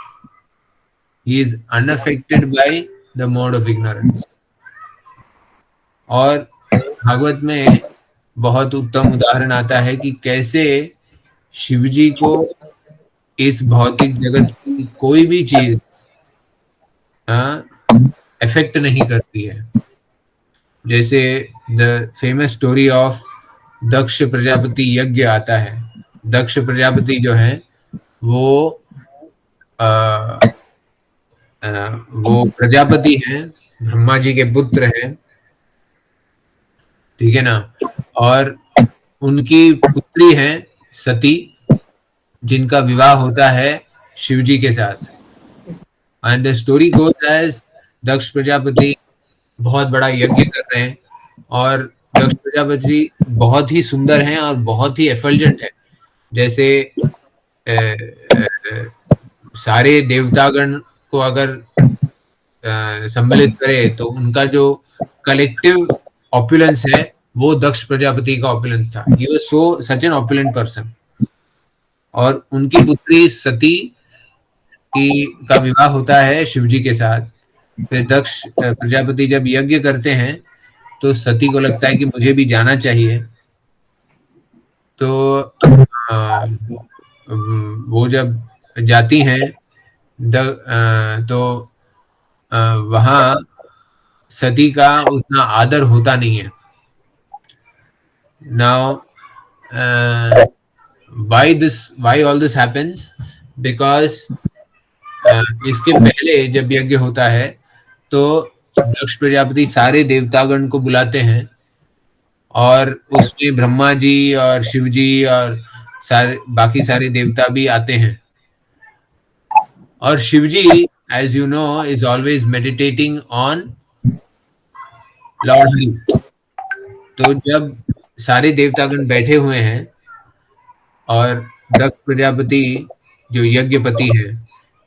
He is unaffected by the mode of ignorance. और भागवत में बहुत उत्तम उदाहरण आता है कि कैसे शिवजी को इस भौतिक जगत की कोई भी चीज इफेक्ट नहीं करती है. जैसे द फेमस स्टोरी ऑफ दक्ष प्रजापति यज्ञ आता है. दक्ष प्रजापति जो है वो प्रजापति हैं, ब्रह्मा जी के पुत्र हैं, ठीक है ना. और उनकी पुत्री हैं सती, जिनका विवाह होता है शिवजी के साथ. And the story goes as Daksha Prajapati बहुत बड़ा यज्ञ कर रहे हैं और दक्ष प्रजापति बहुत ही सुंदर हैं और बहुत ही एफल्जेंट है. जैसे सारे देवतागण को अगर सम्मिलित करे तो उनका जो कलेक्टिव ऑपुलेंस है वो दक्ष प्रजापति का ऑपुलेंस था. He was such an opulent person. और उनकी पुत्री सती का विवाह होता है शिवजी के साथ. फिर दक्ष प्रजापति जब यज्ञ करते हैं तो सती को लगता है कि मुझे भी जाना चाहिए. तो वो जब जाती हैं तो वहां सती का उतना आदर होता नहीं है. Now why all this happens? Because इसके पहले जब यज्ञ होता है तो दक्ष प्रजापति सारे देवतागण को बुलाते हैं और उसमें ब्रह्मा जी और शिव जी और बाकी सारे देवता भी आते हैं. और शिव जी, as you know, is always meditating on Lord Hari. तो जब सारे देवतागण बैठे हुए हैं और दक्ष प्रजापति जो यज्ञपति है,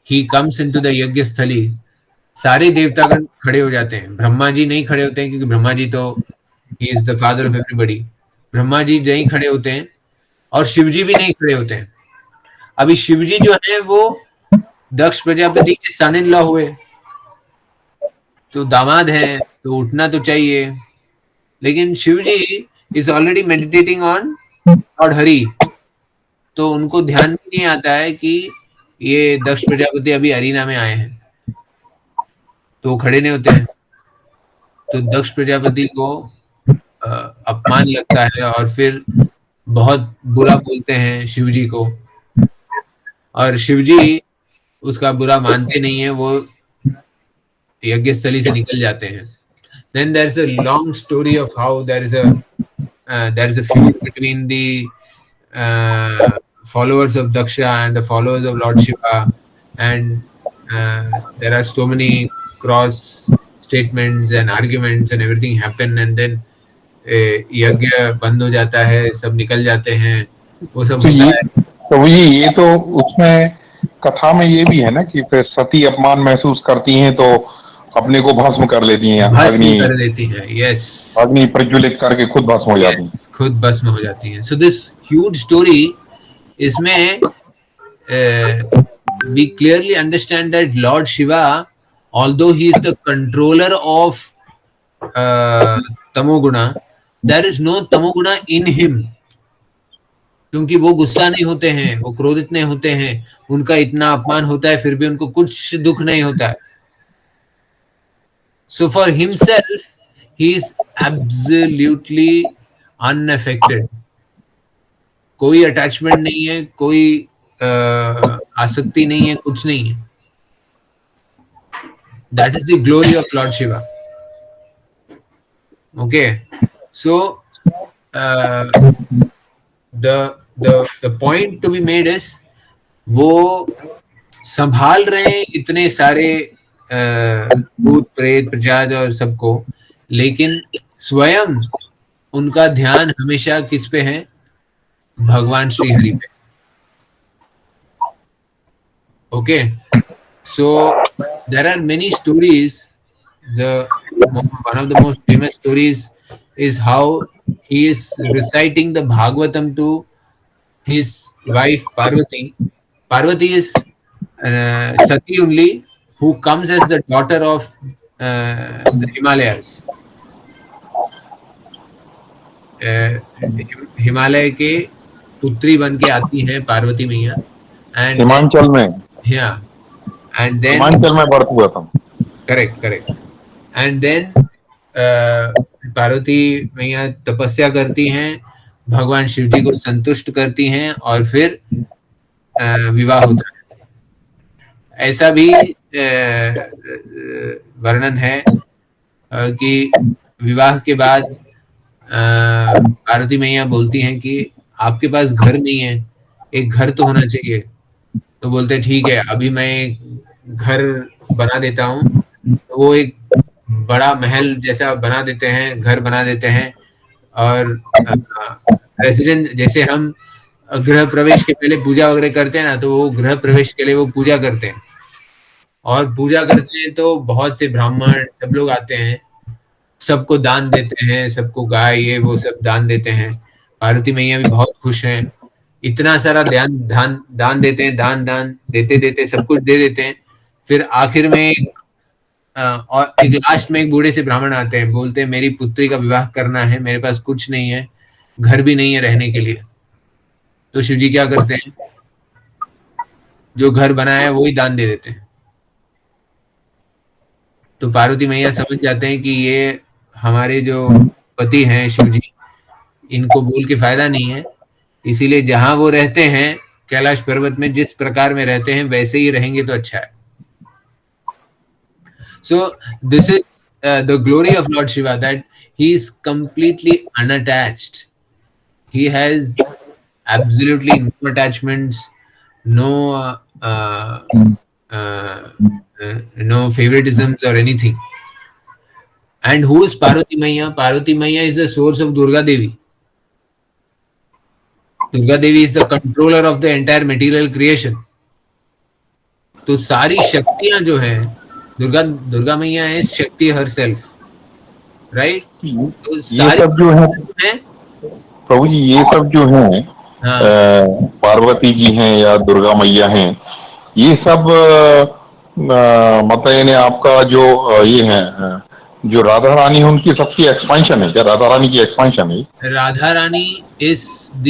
he comes into the यज्ञ स्थली, सारे देवतागण खड़े हो जाते हैं. ब्रह्मा जी नहीं खड़े होते हैं क्योंकि ब्रह्मा जी तो he is the father of everybody. Brahma ji नहीं खड़े होते हैं और शिवजी भी नहीं खड़े होते हैं. अभी शिवजी जो है वो दक्ष प्रजापति के सन इन लॉ हुए, तो दामाद हैं, तो उठना तो चाहिए. लेकिन Shivji is already meditating on Lord Hari, तो उनको ध्यान भी नहीं आता है कि ये दक्ष प्रजापति अभी अरीना में आए हैं, तो वो खड़े नहीं होते हैं. तो दक्ष प्रजापति को अपमान लगता है और फिर बहुत बुरा बोलते हैं शिवजी को, और शिवजी उसका बुरा मानते नहीं है, वो यज्ञ स्थली से निकल जाते हैं. Then there is a long story of how there is a feud between the followers of Daksha and the followers of Lord Shiva, and there are so many cross statements and arguments and everything happen, and then यज्ञ बंद हो जाता है, सब निकल जाते हैं, वो सब होता है. तो ये तो उसमें कथा में ये भी है ना कि फिर सती अपमान महसूस करती हैं तो अपने को भस्म कर लेती हैं, भस्म कर देती हैं. यस, अग्नि प्रज्वलित करके खुद भस्म हो जाती हैं. खुद भस्म हो जाती हैं. सो दिस ह्यूज स्टोरी, इसमें we clearly understand that Lord Shiva, although he is the controller of tamoguna, there is no tamoguna in him. क्योंकि वो गुस्सा नहीं होते हैं, वो क्रोधित नहीं होते हैं, उनका इतना अपमान होता है फिर भी उनको कुछ दुख नहीं होता है. So for himself, he is absolutely unaffected. कोई अटैचमेंट नहीं है, कोई आसक्ति नहीं है, कुछ नहीं है. That is the glory of Lord Shiva. Okay, so the point to be made is वो संभाल रहे हैं इतने सारे भूत प्रेत प्रजात और सबको, लेकिन स्वयं उनका ध्यान हमेशा किस पे है? भगवान श्री हरि पे. Okay, so there are many stories. One of the most famous stories is how he is reciting the Bhagavatam to his wife Parvati. Parvati is Sati only, who comes as the daughter of the Himalayas. Himalaya के पुत्री बन के आती हैं पार्वती मैया. And Himachal में, and then Himachal में birth हुआ था. correct. And then पार्वती मैया तपस्या करती हैं, भगवान शिव जी को संतुष्ट करती हैं और फिर विवाह होता है. ऐसा भी वर्णन है कि विवाह के बाद पार्वती मैया बोलती हैं कि आपके पास घर नहीं है, एक घर तो होना चाहिए. तो बोलते ठीक है, अभी मैं घर बना देता हूँ. तो वो एक बड़ा महल जैसा बना देते हैं, घर बना देते हैं. और रेसिडेंट, जैसे हम गृह प्रवेश के पहले पूजा वगैरह करते हैं ना, तो वो गृह प्रवेश के लिए वो पूजा करते हैं. और पूजा करते हैं तो बहुत से ब्राह्मण सब लोग आते हैं, सबको दान देते हैं, सबको गाय ये वो सब दान देते हैं. पार्वती मैया भी बहुत खुश हैं, इतना सारा दान देते हैं, दान देते सब कुछ दे देते हैं. फिर आखिर में और एक लास्ट में एक बूढ़े से ब्राह्मण आते हैं, बोलते हैं मेरी पुत्री का विवाह करना है, मेरे पास कुछ नहीं है, घर भी नहीं है रहने के लिए. तो शिव जी क्या करते हैं? जो घर बनाया है वो ही दान दे देते हैं. तो पार्वती मैया समझ जाते हैं कि ये हमारे जो पति हैं शिव जी, इनको बोल के फायदा नहीं है, इसीलिए जहां वो रहते हैं कैलाश पर्वत में जिस प्रकार में रहते हैं वैसे ही रहेंगे तो अच्छा है. So this is the glory of Lord Shiva, that he is completely unattached. He has absolutely no attachments, no no favoritisms or anything. And who is Parvati Maiya? Parvati Maiya is the source of Durga Devi. Durga Devi is the controller of the entire material creation. तो सारी शक्तियां जो हैं, दुर्गा मैया है शक्ति her self, right. तो ये सब जो है प्रभु जी, ये सब जो है पार्वती जी हैं या दुर्गा मैया हैं, ये सब मतलब यानी आपका जो ये है जो राधा रानी है उनकी सबकी एक्सपेंशन है क्या? राधा रानी की एक्सपेंशन है. Radha Rani is the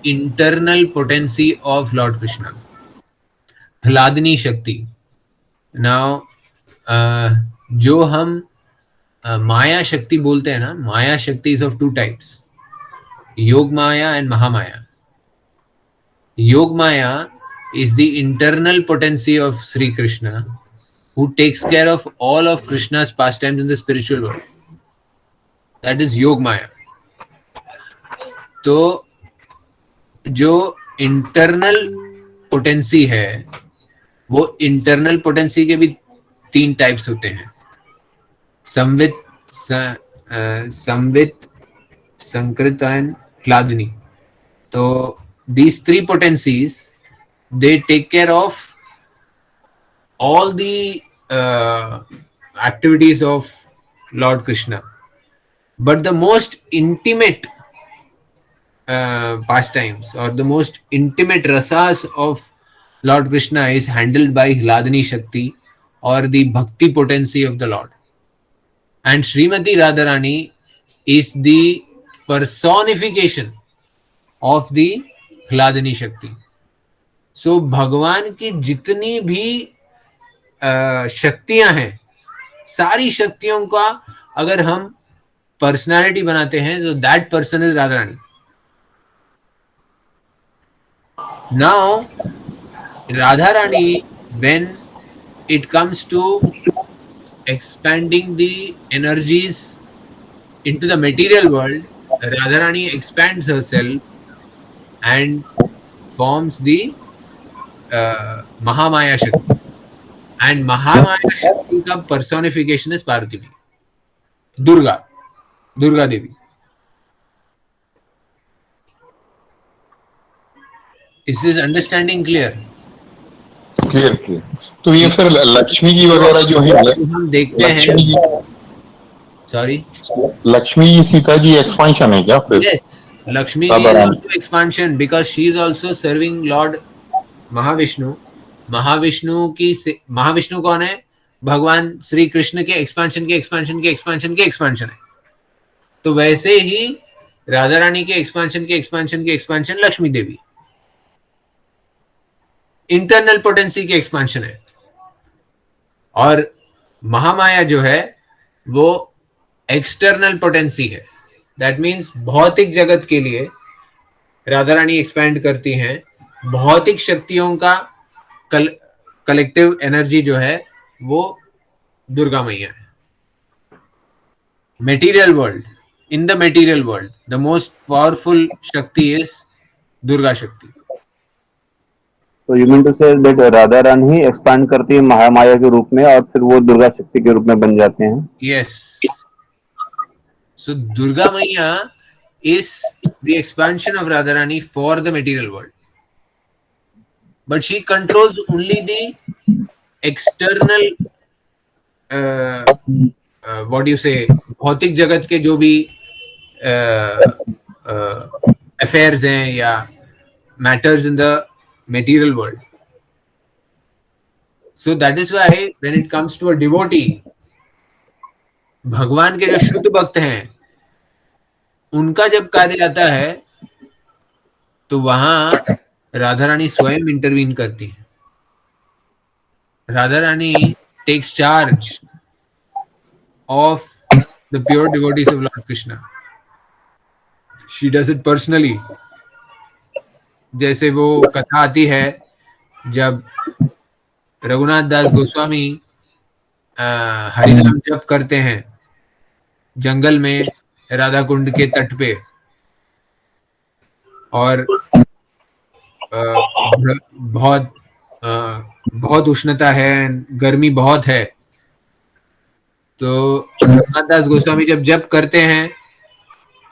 internal potency of lord Krishna, hladini shakti. Now जो हम माया शक्ति बोलते हैं ना, माया शक्ति इज ऑफ टू टाइप्स, योग माया एंड महामाया. योग माया is the internal potency of Sri Krishna, who takes care of all of Krishna's pastimes in the spiritual world. That is Yog Maya. तो जो internal potency है, वो internal potency के भी 3 types होते हैं, संवित, संकृत and ह्लादनी. तो these 3 potencies, they take care of all the activities of Lord Krishna, but the most intimate pastimes or the most intimate rasas of Lord Krishna is handled by Hladani Shakti or the bhakti potency of the Lord. And Srimati Radharani is the personification of the Hladani Shakti. सो भगवान की जितनी भी शक्तियां हैं, सारी शक्तियों का अगर हम पर्सनालिटी बनाते हैं तो that person is Radha Rani. Now Radha Rani, when it comes to expanding the energies into the material world, Radharani expands herself and forms the Mahamaya Shakti. And Mahamaya Shakti का personification is Parvati, Durga Devi. Is this understanding clear? Clear clear. तो ये फिर लक्ष्मी जी वगैरह जो है, हम देखते हैं, सॉरी, लक्ष्मी जी सीता जी एक्सपांशन है क्या फिर? Yes, Lakshmi ji is also expansion because she is also serving Lord Mahavishnu. Mahavishnu कौन है? भगवान श्री कृष्ण के एक्सपांशन है। तो वैसे ही राधा रानी के एक्सपांशन लक्ष्मी देवी इंटरनल पोटेंसी के एक्सपांशन है, और महामाया जो है वो एक्सटर्नल पोटेंसी है। दैट मीन्स भौतिक जगत के लिए राधा रानी एक्सपैंड करती हैं। भौतिक शक्तियों का कलेक्टिव एनर्जी जो है वो दुर्गा मैया है। Material world, in the material world the most powerful shakti is Durga Shakti. तो you mean to say that Radha Rani expand करती है महामाया के रूप में और फिर वो दुर्गा शक्ति के रूप में बन जाते हैं। यस, सो दुर्गा मैया is the expansion of Radharani for the material world, but she controls only the external what do you say, भौतिक जगत के जो भी affairs हैं या matters in the material world. So that is why when it comes to a devotee, भगवान के जो शुद्ध भक्त हैं उनका जब कार्य आता है तो वहां राधा रानी स्वयं इंटरवीन करती है। Radha Rani takes charge of the pure devotees of lord Krishna. She does it personally. जैसे वो कथा आती है जब रघुनाथ दास गोस्वामी हरिनाम जप करते हैं जंगल में राधा कुंड के तट पे, और बहुत उष्णता है, गर्मी बहुत है, तो रघुनाथ दास गोस्वामी जब जप करते हैं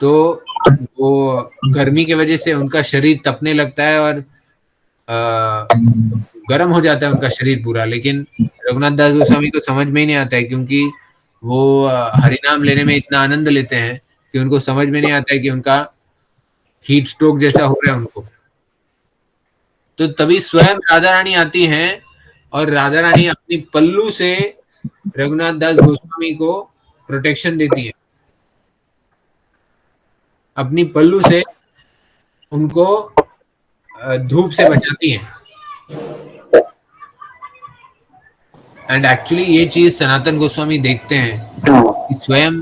तो वो गर्मी की वजह से उनका शरीर तपने लगता है और गर्म हो जाता है उनका शरीर पूरा। लेकिन रघुनाथ दास गोस्वामी को समझ में ही नहीं आता है, क्योंकि वो हरिनाम लेने में इतना आनंद लेते हैं कि उनको समझ में नहीं आता है कि उनका हीट स्ट्रोक जैसा हो रहा है उनको। तो तभी स्वयं राधा रानी आती हैं और राधा रानी अपनी पल्लू से रघुनाथ दास गोस्वामी को प्रोटेक्शन देती है। अपनी पल्लू से उनको धूप से बचाती हैं। एंड एक्चुअली ये चीज सनातन गोस्वामी देखते हैं कि स्वयं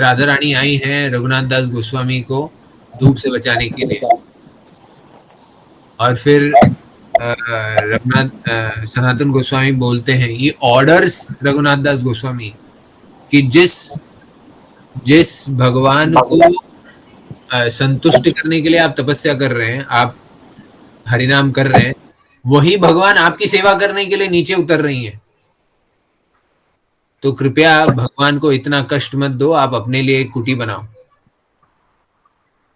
राधा रानी आई हैं रघुनाथ दास गोस्वामी को धूप से बचाने के लिए। और फिर सनातन गोस्वामी बोलते हैं, ये ऑर्डर्स रघुनाथ दास गोस्वामी कि जिस भगवान को संतुष्ट करने के लिए आप तपस्या कर रहे हैं, आप हरिनाम कर रहे हैं, वही भगवान आपकी सेवा करने के लिए नीचे उतर रही हैं। तो कृपया भगवान को इतना कष्ट मत दो, आप अपने लिए एक कुटी बनाओ।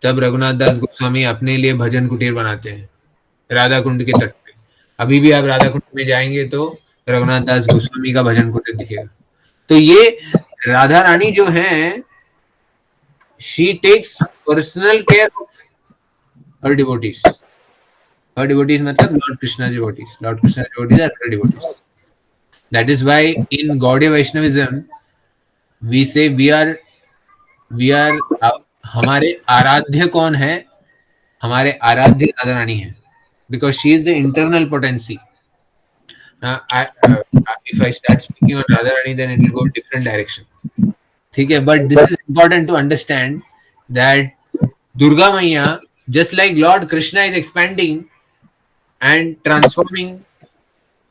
तब रघुनाथ दास गोस्वामी अपने लिए भजन कुटीर बनाते हैं राधा कुंड के तट पे। अभी भी आप राधा कुंड में जाएंगे तो रघुनाथ दास गोस्वामी का भजन कुटीर दिखेगा। तो ये राधा रानी जो है, she takes personal care of her devotees. Her devotees मतलब lord Krishna devotees. Lord Krishna devotees are her devotees. That is why in Gaudiya Vaishnavism we say we are हमारे आराध्य कौन है? हमारे आराध्य राधा रानी है, because she is the internal potency. Now, if I start speaking on Radha Rani, then it will go different direction. ठीक है, but this is important to understand that Durga Maiya, just like Lord Krishna is expanding and transforming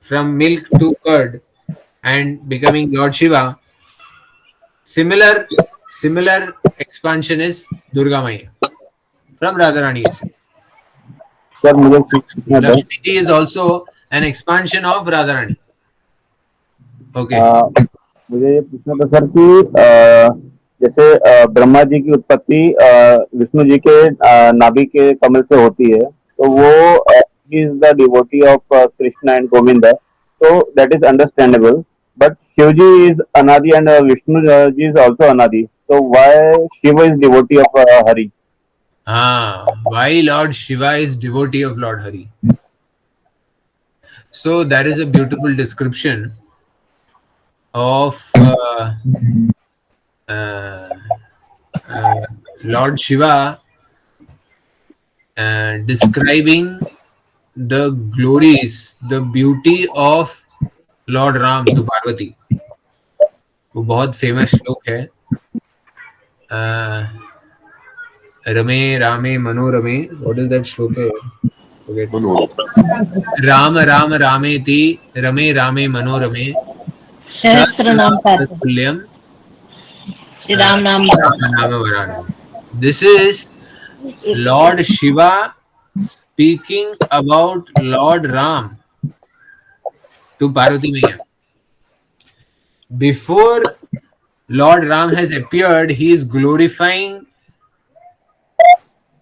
from milk to curd and becoming Lord Shiva, Similar expansion is Durga Maya from Radharani itself. Sir मुझे पूछना था, Lakshmi ji is also an expansion of Radharani. Okay. मुझे ये पूछना था sir कि जैसे ब्रह्मा जी की उत्पत्ति विष्णु जी के नाभि के कमल से होती है, तो वो is the devotee of Krishna and Govind, so that is understandable. But Shivji is Anadi and Vishnu ji is also Anadi. So why Shiva is devotee of Hari? Why Lord Shiva is devotee of Lord Hari? So that is a beautiful description of Lord Shiva describing the glories, the beauty of Lord Ram to Parvati. वो बहुत famous श्लोक है, रमे रामे मनोरमे. What is that श्लोक है? राम राम रामेति रमे रामे मनोरमे सहस्रनाम श्री राम नाम वरानने. This is Lord Shiva speaking about Lord Ram to Parvati Maya. Before Lord Ram has appeared, he is glorifying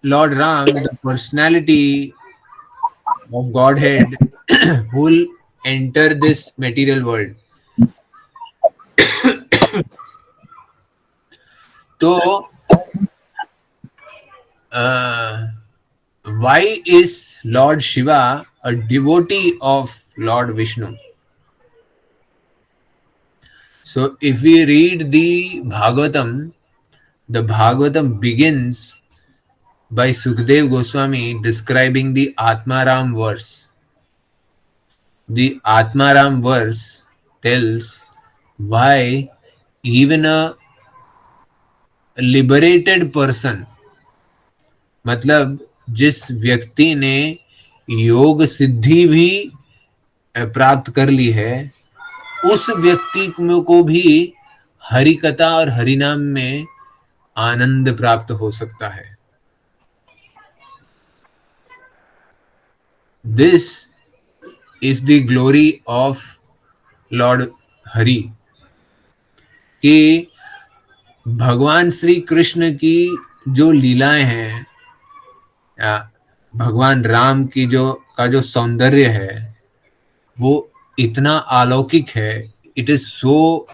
Lord Ram, the personality of Godhead who will enter this material world. So, why is Lord Shiva a devotee of Lord Vishnu? So, if we read the Bhagavatam begins by Sukdev Goswami describing the Atmaram verse. The Atmaram verse tells why even a liberated person, मतलब जिस व्यक्ति ने योग सिद्धि भी प्राप्त कर ली है, उस व्यक्ति को भी हरि कथा और हरि नाम में आनंद प्राप्त हो सकता है. This is the glory of Lord Hari कि भगवान श्री कृष्ण की जो लीलाएं हैं, भगवान राम की जो सौंदर्य है, वो इतना अलौकिक है. It is so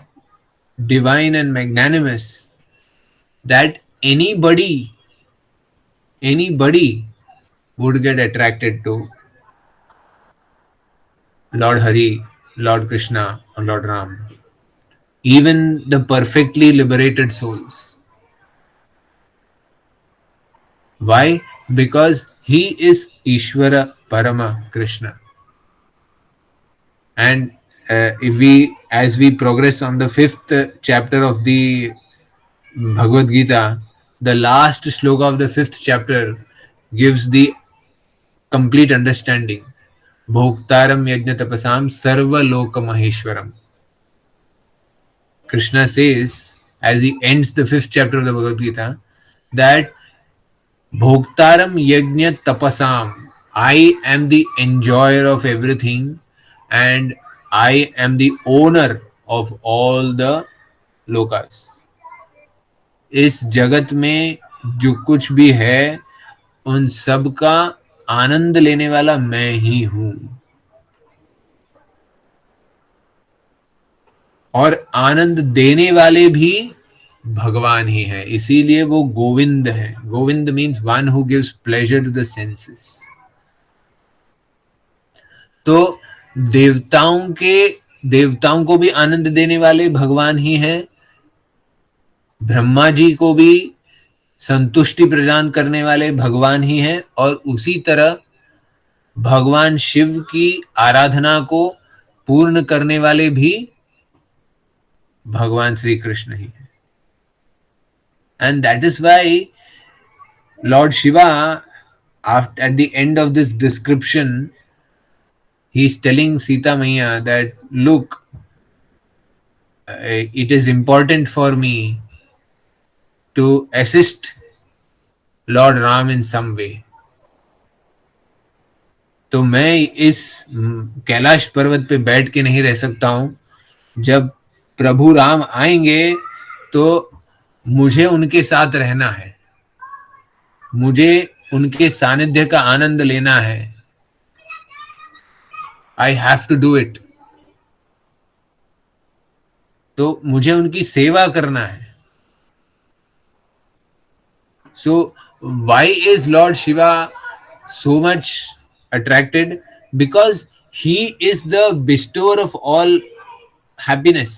divine and magnanimous that anybody would get attracted to Lord Hari, Lord Krishna, or Lord Ram. Even the perfectly liberated souls. Why? Because he is Ishvara Parama Krishna. And as we progress on the 5th chapter of the Bhagavad Gita, the last shloka of the 5th chapter gives the complete understanding. Bhoktaram yajna tapasam sarva loka maheshwaram. Krishna says, as he ends the 5th chapter of the Bhagavad Gita, that Bhoktaram yajna tapasam, I am the enjoyer of everything and I am the owner of all the lokas. इस जगत में जो कुछ भी है, उन सब का आनंद लेने वाला मैं ही हूं. और आनंद देने वाले भी भगवान ही है. इसीलिए वो गोविंद है. Govind means one who gives pleasure to the senses. तो देवताओं को भी आनंद देने वाले भगवान ही हैं. ब्रह्मा जी को भी संतुष्टि प्रदान करने वाले भगवान ही हैं. और उसी तरह भगवान शिव की आराधना को पूर्ण करने वाले भी भगवान श्री कृष्ण ही है. And that is why Lord Shiva, at the end of this description, he is telling Sita Maiya that, look, it is important for me to assist Lord Ram in some way. तो मैं इस कैलाश पर्वत पे बैठ के नहीं रह सकता हूं। जब प्रभु राम आएंगे तो मुझे उनके साथ रहना है, मुझे उनके सानिध्य का आनंद लेना है। I have to do it. तो मुझे उनकी सेवा करना है। So why is Lord Shiva so much attracted? Because he is the bestower of all happiness.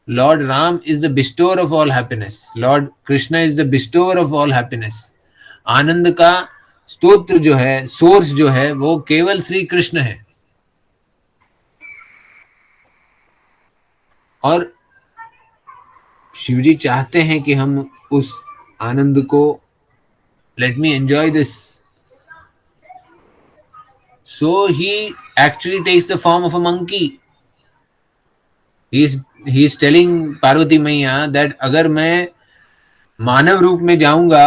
Lord Ram is the bestower of all happiness. Lord Krishna is the bestower of all happiness. आनंद का स्तोत्र जो है, source जो है, वो केवल श्री कृष्ण है। और शिवजी चाहते हैं कि हम उस आनंद को, let me enjoy this. So he actually takes the form of a monkey. He is telling Parvati मैया that अगर मैं मानव रूप में जाऊंगा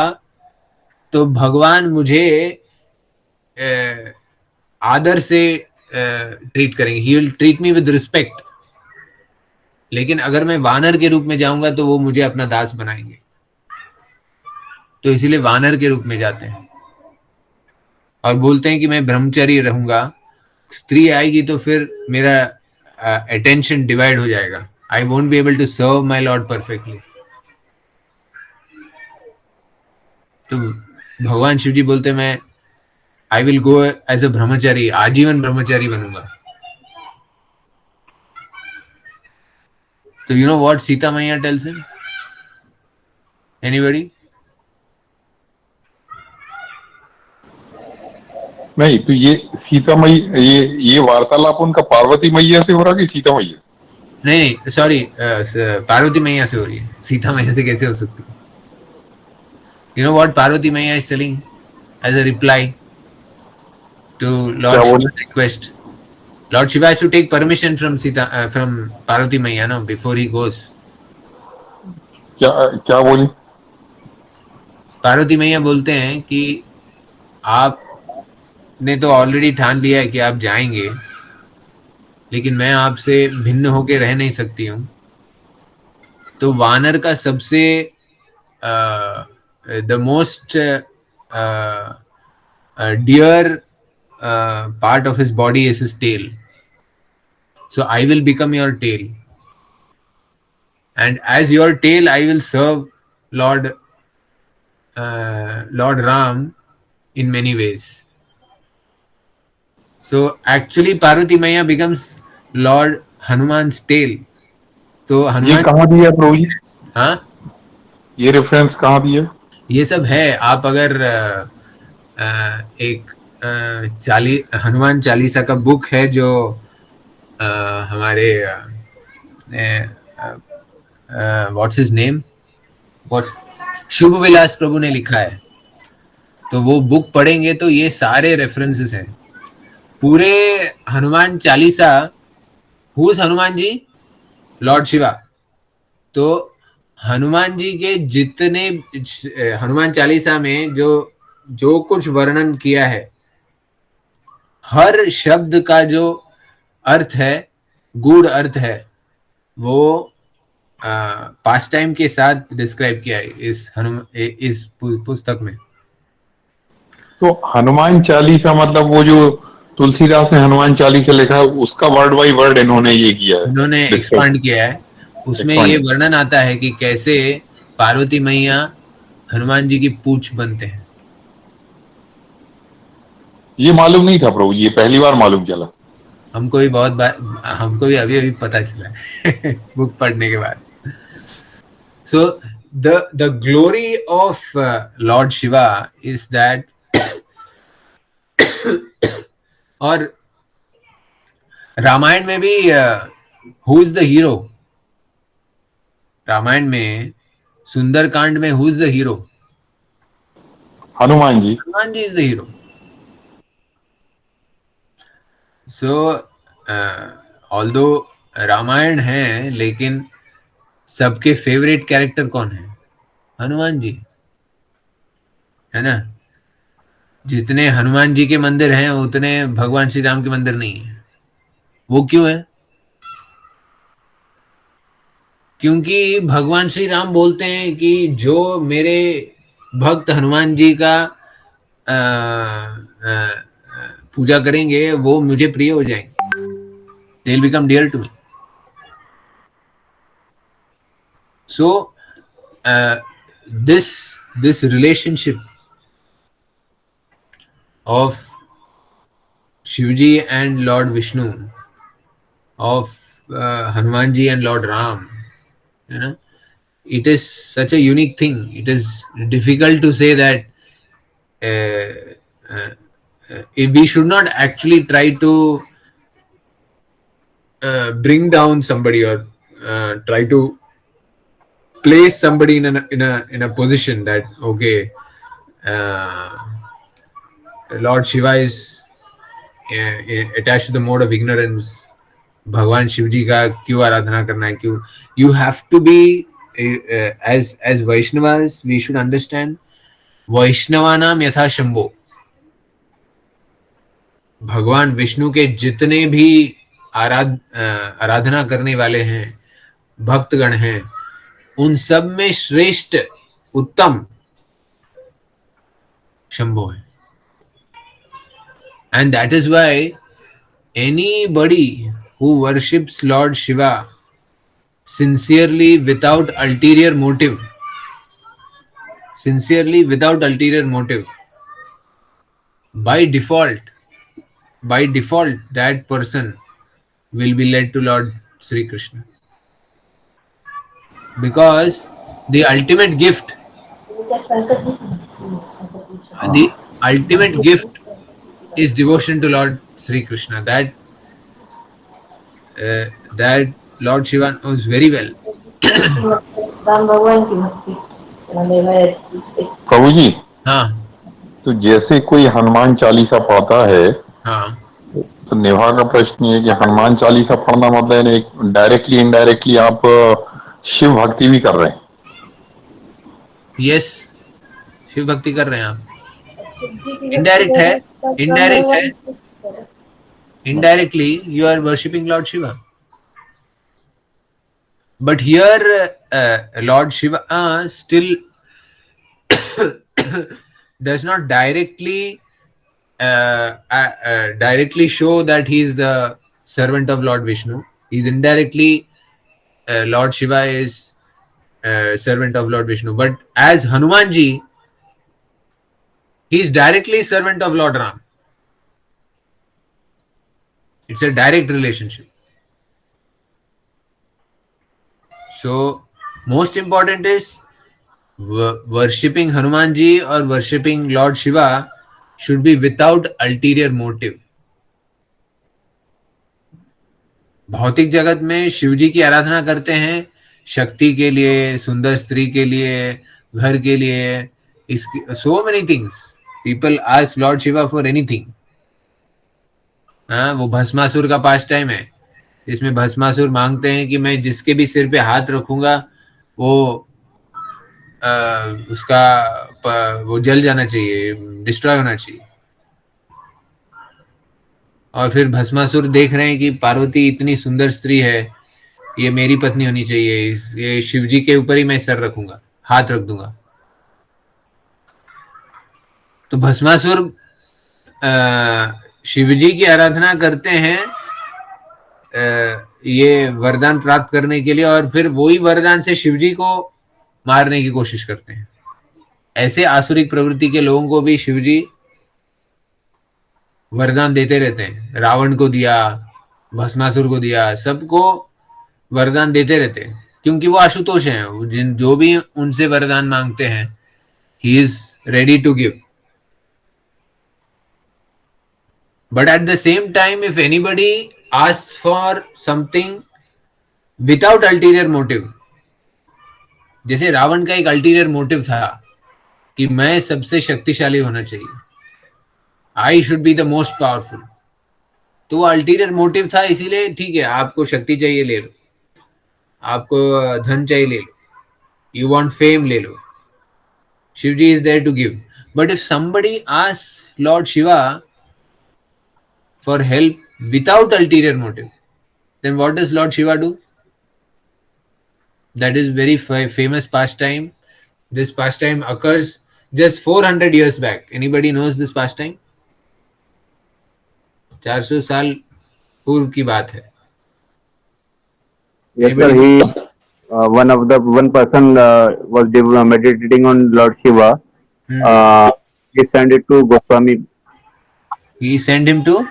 तो भगवान मुझे आदर से ट्रीट करेंगे, he will treat me with respect. लेकिन अगर मैं वानर के रूप में जाऊंगा तो वो मुझे अपना दास बनाएंगे। तो इसीलिए वानर के रूप में जाते हैं और बोलते हैं कि मैं ब्रह्मचारी रहूंगा। स्त्री आएगी तो फिर मेरा अटेंशन डिवाइड हो जाएगा। I won't be able to serve my lord perfectly. तो भगवान शिव जी बोलते मैं I will go as a ब्रह्मचारी, आजीवन ब्रह्मचारी बनूंगा। तो यू नो व्हाट सीता मैया टेल्स हिम? एनीबॉडी? नहीं, तो ये सीता मैया, ये वार्तालाप उनका पार्वती मैया से हो रहा कि सीता मैया? नहीं, सॉरी, पार्वती मैया से हो रही है। सीता मैया से कैसे हो सकती है? You know what Parvati Maya is telling as a reply to Lord Shiva's request? Lord Shiva has to take permission from from Parvati Maya, no, before he goes. क्या बोली? पार्वती मैया बोलते हैं कि आपने तो ऑलरेडी ठान लिया है कि आप जाएंगे, लेकिन मैं आपसे भिन्न होके रह नहीं सकती हूँ। तो वानर का सबसे the most dear part of his body is his tail. So I will become your tail, and as your tail I will serve Lord Ram in many ways. So actually Parvati Maya becomes Lord Hanuman's tail. तो हनुमान ये कहाँ दिया प्रभु जी? हाँ, ये reference कहाँ दिया? ये सब है। आप अगर एक हनुमान चालीसा का बुक है जो हमारे व्हाट्स हिज नेम, शुभ विलास प्रभु ने लिखा है, तो वो बुक पढ़ेंगे तो ये सारे रेफरेंसेस हैं। पूरे Hanuman Chalisa, who is Hanuman ji? Lord Shiva. तो हनुमान जी के जितने हनुमान चालीसा में जो कुछ वर्णन किया है, हर शब्द का जो अर्थ है, गूढ़ अर्थ है, वो पास्ट टाइम के साथ डिस्क्राइब किया है इस पुस्तक में। तो हनुमान चालीसा मतलब वो जो तुलसीदास ने हनुमान चालीसा लिखा है उसका वर्ड बाय वर्ड इन्होंने ये किया है, इन्होंने एक्सपांड किया है। उसमें ये वर्णन आता है कि कैसे पार्वती मैया हनुमान जी की पूंछ बनते हैं। ये मालूम नहीं था प्रभु, ये पहली बार मालूम चला। हमको भी अभी पता चला है बुक पढ़ने के बाद। So the glory of lord Shiva is that और रामायण में भी who is the hero? Ramayan में सुंदरकांड में who is the hero? Hanuman ji. Hanuman ji is the hero. So although Ramayan है, लेकिन सबके फेवरेट कैरेक्टर कौन है? हनुमान जी, है ना। जितने हनुमान जी के मंदिर हैं उतने भगवान श्री राम के मंदिर नहीं है। वो क्यों है? क्योंकि भगवान श्री राम बोलते हैं कि जो मेरे भक्त हनुमान जी का पूजा करेंगे वो मुझे प्रिय हो जाएंगे, they will become dear to me. So this relationship of Shivji and Lord Vishnu, of Hanumanji and Lord Ram, you know, it is such a unique thing. It is difficult to say that we should not actually try to bring down somebody or try to place somebody in a position that okay, uh, Lord Shiva is attached to the mode of ignorance, भगवान शिव जी का क्यों आराधना करना है, क्यों? You have to be as Vaishnavas, we should understand वैष्णवानाम यथा शंभो। भगवान विष्णु के जितने भी आराधना करने वाले हैं, भक्तगण हैं, उन सब में श्रेष्ठ उत्तम शंभो है। And that is why anybody who worships Lord Shiva sincerely without ulterior motive, by default that person will be led to Lord Sri Krishna, because the ultimate gift is devotion to Lord Sri Krishna. That Lord Shiva knows very well. प्रभु जी, हाँ तो जैसे कोई हनुमान चालीसा पढ़ता है, हाँ, तो नेहा का प्रश्न ये है कि हनुमान चालीसा पढ़ना मतलब एक डायरेक्टली इनडायरेक्टली आप शिव भक्ति भी कर रहे हैं। यस, शिव भक्ति कर रहे हैं आप। indirectly you are worshipping Lord Shiva. But here Lord Shiva still does not directly show that he is the servant of Lord Vishnu. He is indirectly Lord Shiva is servant of Lord Vishnu. But as Hanumanji, he is directly servant of Lord Ram. It's a direct relationship. So most important is worshipping Hanumanji or worshipping Lord Shiva should be without ulterior motive. भौतिक जगत में शिव जी की आराधना करते हैं शक्ति के लिए, सुंदर स्त्री के लिए, घर के लिए, so many things. People ask Lord Shiva for anything. हाँ, वो भस्मासुर का पास टाइम है, इसमें भस्मासुर मांगते हैं कि मैं जिसके भी सिर पे हाथ रखूंगा वो वो जल जाना चाहिए, डिस्ट्रॉय होना चाहिए। और फिर भस्मासुर देख रहे हैं कि पार्वती इतनी सुंदर स्त्री है, ये मेरी पत्नी होनी चाहिए, ये शिव जी के ऊपर ही मैं सर रखूंगा, हाथ रख दूंगा। तो भस्मासुर शिव जी की आराधना करते हैं ये वरदान प्राप्त करने के लिए, और फिर वही वरदान से शिव जी को मारने की कोशिश करते हैं। ऐसे आसुरिक प्रवृत्ति के लोगों को भी शिव जी वरदान देते रहते हैं। रावण को दिया, भस्मासुर को दिया, सबको वरदान देते रहते हैं, क्योंकि वो आशुतोष हैं। जो भी उनसे वरदान मांगते हैं, he is ready to give. But at the same time, if anybody asks for something without ulterior motive, जैसे रावण का एक अल्टीरियर मोटिव था कि मैं सबसे शक्तिशाली होना चाहिए, I should be the most powerful, तो वो अल्टीरियर मोटिव था, इसीलिए ठीक है, आपको शक्ति चाहिए ले लो, आपको धन चाहिए ले लो, यू वांट फेम ले लो, Shivji is there to give. But if somebody asks Lord Shiva for help without ulterior motive, then what does Lord Shiva do? That is very famous pastime. This pastime occurs just 400 years back. Anybody knows this pastime? 400 साल पूर्व की बात है. Yes, sir. One person was meditating on Lord Shiva. He sent it to Goswami. He sent him to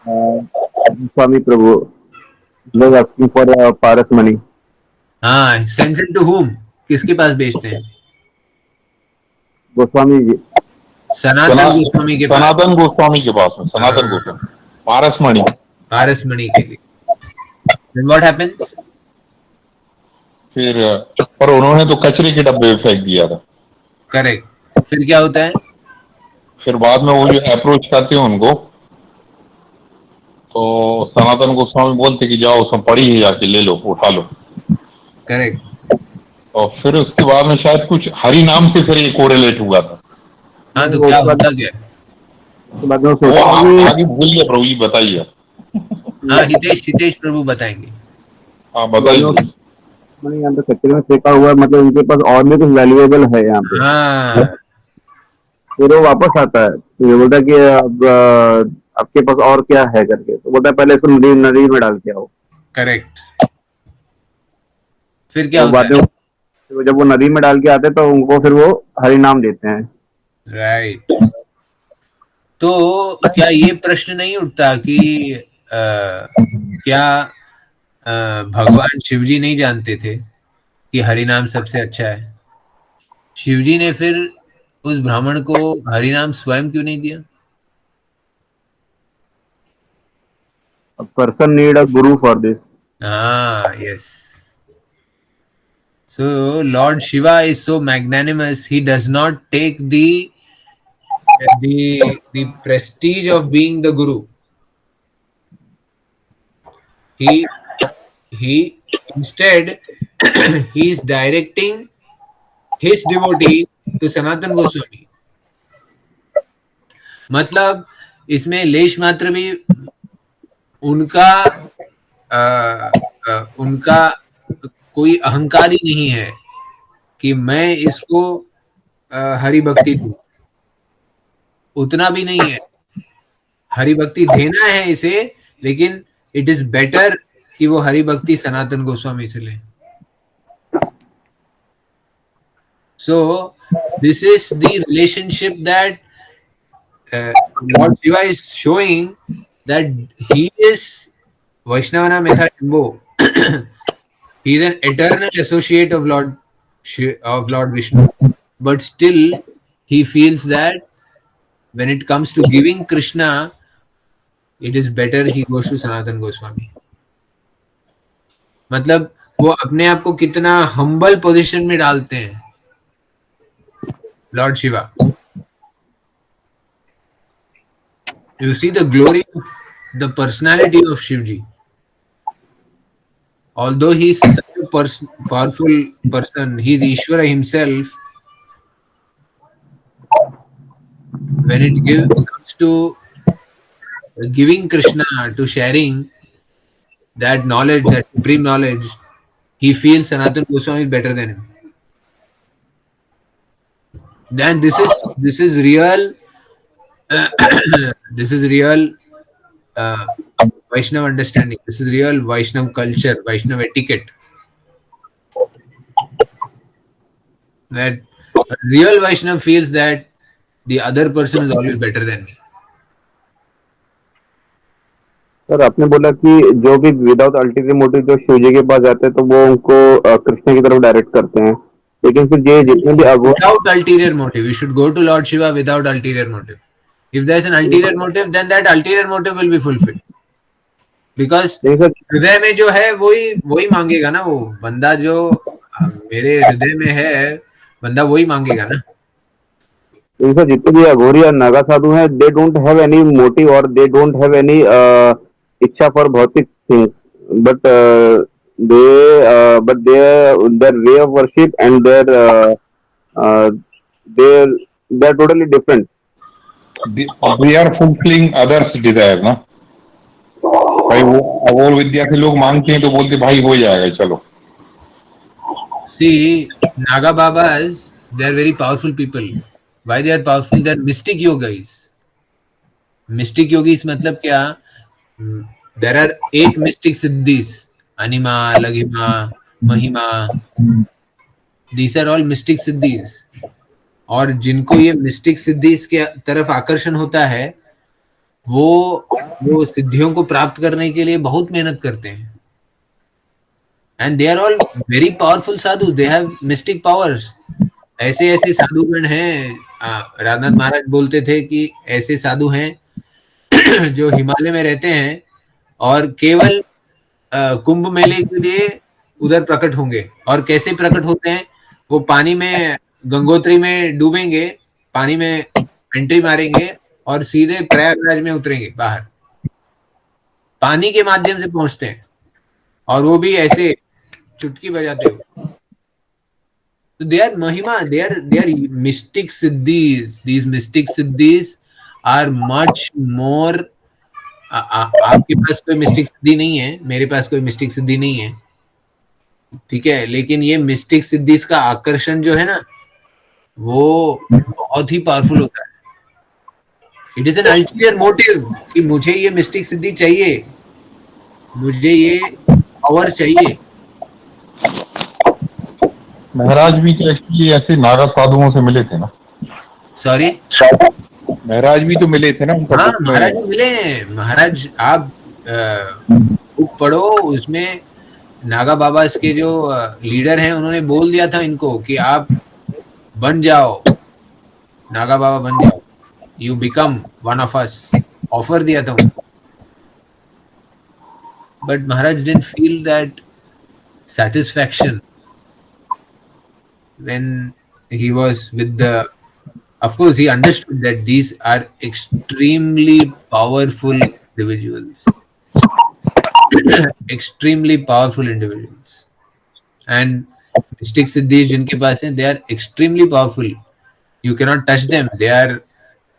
Goswami Prabhu. He was asking for Paras money. हाँ, sends him to whom? किसके पास भेजते हैं? गोस्वामी जी. सनातन गोस्वामी के पास. सनातन गोस्वामी के पास है. सनातन गोस्वामी पारसमणि. पारसमणि के लिए. Then what happens? फिर पर उन्होंने तो कचरे के डब्बे में फेंक दिया था. करेक्ट. फिर क्या होता है? फिर बाद में वो जो अप्रोच करते हैं उनको, तो सनातन गोस्वामी बोलते कि जाओ उसमें पड़ी है, जाके ले लो, उठा लो. करेक्ट. और फिर उसके बाद में शायद कुछ हरि नाम से फिर ये कोरिलेट हुआ था. हाँ, तो क्या होता क्या? वो आगे भूलिए प्रभु जी, बताइए. हाँ, हितेश प्रभु बताएंगे. हाँ, बताइए. यहाँ पे कचरे में फेंका हुआ है, मतलब उनके पास और भी कुछ वैल्यूएबल है यहाँ पे. हाँ. फिर वो वापस आता है, तो ये बोलता है कि अब आपके पास और क्या है करके. तो बोलता है पहले इसको नदी में डाल के आओ. करेक्ट. फिर क्या होता है? तो जब वो नदी में डाल के आते हैं तो उनको फिर वो हरि नाम देते हैं. राइट. तो क्या ये प्रश्न नहीं उठता कि क्या भगवान शिवजी नहीं जानते थे कि हरि नाम सबसे अच्छा है? शिवजी ने फिर उस ब्राह्मण को हरि नाम स्वयं क्यों नहीं दिया? A person need a guru for this. Yes. So Lord Shiva is so magnanimous. He does not take the prestige of being the guru. He instead he is directing his devotee to Sanatan Goswami. मतलब इसमें लेश मात्र भी उनका कोई अहंकार ही नहीं है कि मैं इसको हरि भक्ति दूं. उतना भी नहीं है. हरि भक्ति देना है इसे, लेकिन इट इज बेटर कि वो हरि भक्ति सनातन गोस्वामी से ले. So this is the relationship that Lord Shiva is showing, that he is Vaishnavana Metha Shambho. He is an eternal associate of Lord Vishnu, but still he feels that when it comes to giving Krishna, it is better he goes to Sanatan Goswami. मतलब वो अपने आप को कितना humble position में डालते हैं Lord Shiva. You see the glory of the personality of Shivji. Although he is such a powerful person, he is Ishvara himself. When it comes to giving Krishna, to sharing that knowledge, that supreme knowledge, he feels Sanatana Goswami is better than him. Then this is real. This is real Vaishnav understanding. This is real Vaishnav culture, Vaishnav etiquette. That a real Vaishnav feels that the other person is always better than me. Sir आपने बोला कि जो भी without ulterior motive जो शिव जी के पास जाते हैं तो वो उनको कृष्ण की तरफ डायरेक्ट करते हैं, लेकिन फिर ये जितने भी without ulterior motive, you should go to Lord Shiva without ulterior motive. If there is an ulterior motive, then that ulterior motive will be fulfilled. Because हृदय में जो है वही मांगेगा ना. वो बंदा जो मेरे हृदय में है, बंदा वही मांगेगा ना. सर जितने भी अघोरी और नागा साधु हैं, they don't have any motive or they don't have any इच्छा for भौतिक things, but their way of worship and their they are totally different. they are fulfilling others desire ना भाई, वो विद्या से लोग मांगते हैं तो बोलते भाई हो जाएगा चलो. See, Naga Babas, they are very powerful people. Why they are powerful? They are mystic yogis. Mystic yogis मतलब क्या? There are 8 mystic siddhis. Anima, Laghima, Mahima. These are all mystic siddhis. और जिनको ये मिस्टिक सिद्धीज के तरफ आकर्षण होता है वो सिद्धियों को प्राप्त करने के लिए बहुत मेहनत करते हैं. And they are all very powerful sadhu. They have mystic powers. ऐसे ऐसे साधुगण हैं. राजनाथ महाराज बोलते थे कि ऐसे साधु हैं जो हिमालय में रहते हैं और केवल कुंभ मेले के लिए उधर प्रकट होंगे. और कैसे प्रकट होते हैं? वो पानी में गंगोत्री में डूबेंगे, पानी में एंट्री मारेंगे और सीधे प्रयागराज में उतरेंगे बाहर. पानी के माध्यम से पहुंचते हैं और वो भी ऐसे चुटकी बजाते हो. So they are mahima, they are mystic siddhis. These mystic siddhis are much more. आपके पास कोई मिस्टिक सिद्धि नहीं है, मेरे पास कोई मिस्टिक सिद्धि नहीं है, ठीक है, लेकिन ये मिस्टिक सिद्धीज का आकर्षण जो है ना वो बहुत ही पावरफुल होता है. It is N ulterior motive कि मुझे ये मिस्टिक सिद्धि चाहिए, मुझे ये पावर चाहिए. महाराज भी तो एक्चुअली ऐसे नागा साधुओं से मिले थे ना. सॉरी, महाराज भी तो मिले थे ना उनका. हाँ, महाराज मिले हैं. महाराज आप बुक पढ़ो, उसमें नागा बाबा के जो लीडर हैं उन्होंने बोल दिया था इनको कि आप बन जाओ, नागा बाबा बन जाओ, you become one of us. Offer दिया था उनको. But Maharaj didn't feel that satisfaction when he was with the. Of course, he understood that these are extremely powerful individuals. Extremely powerful individuals. And mystic siddhis जिनके पास हैं, they are extremely powerful. You cannot touch them. They are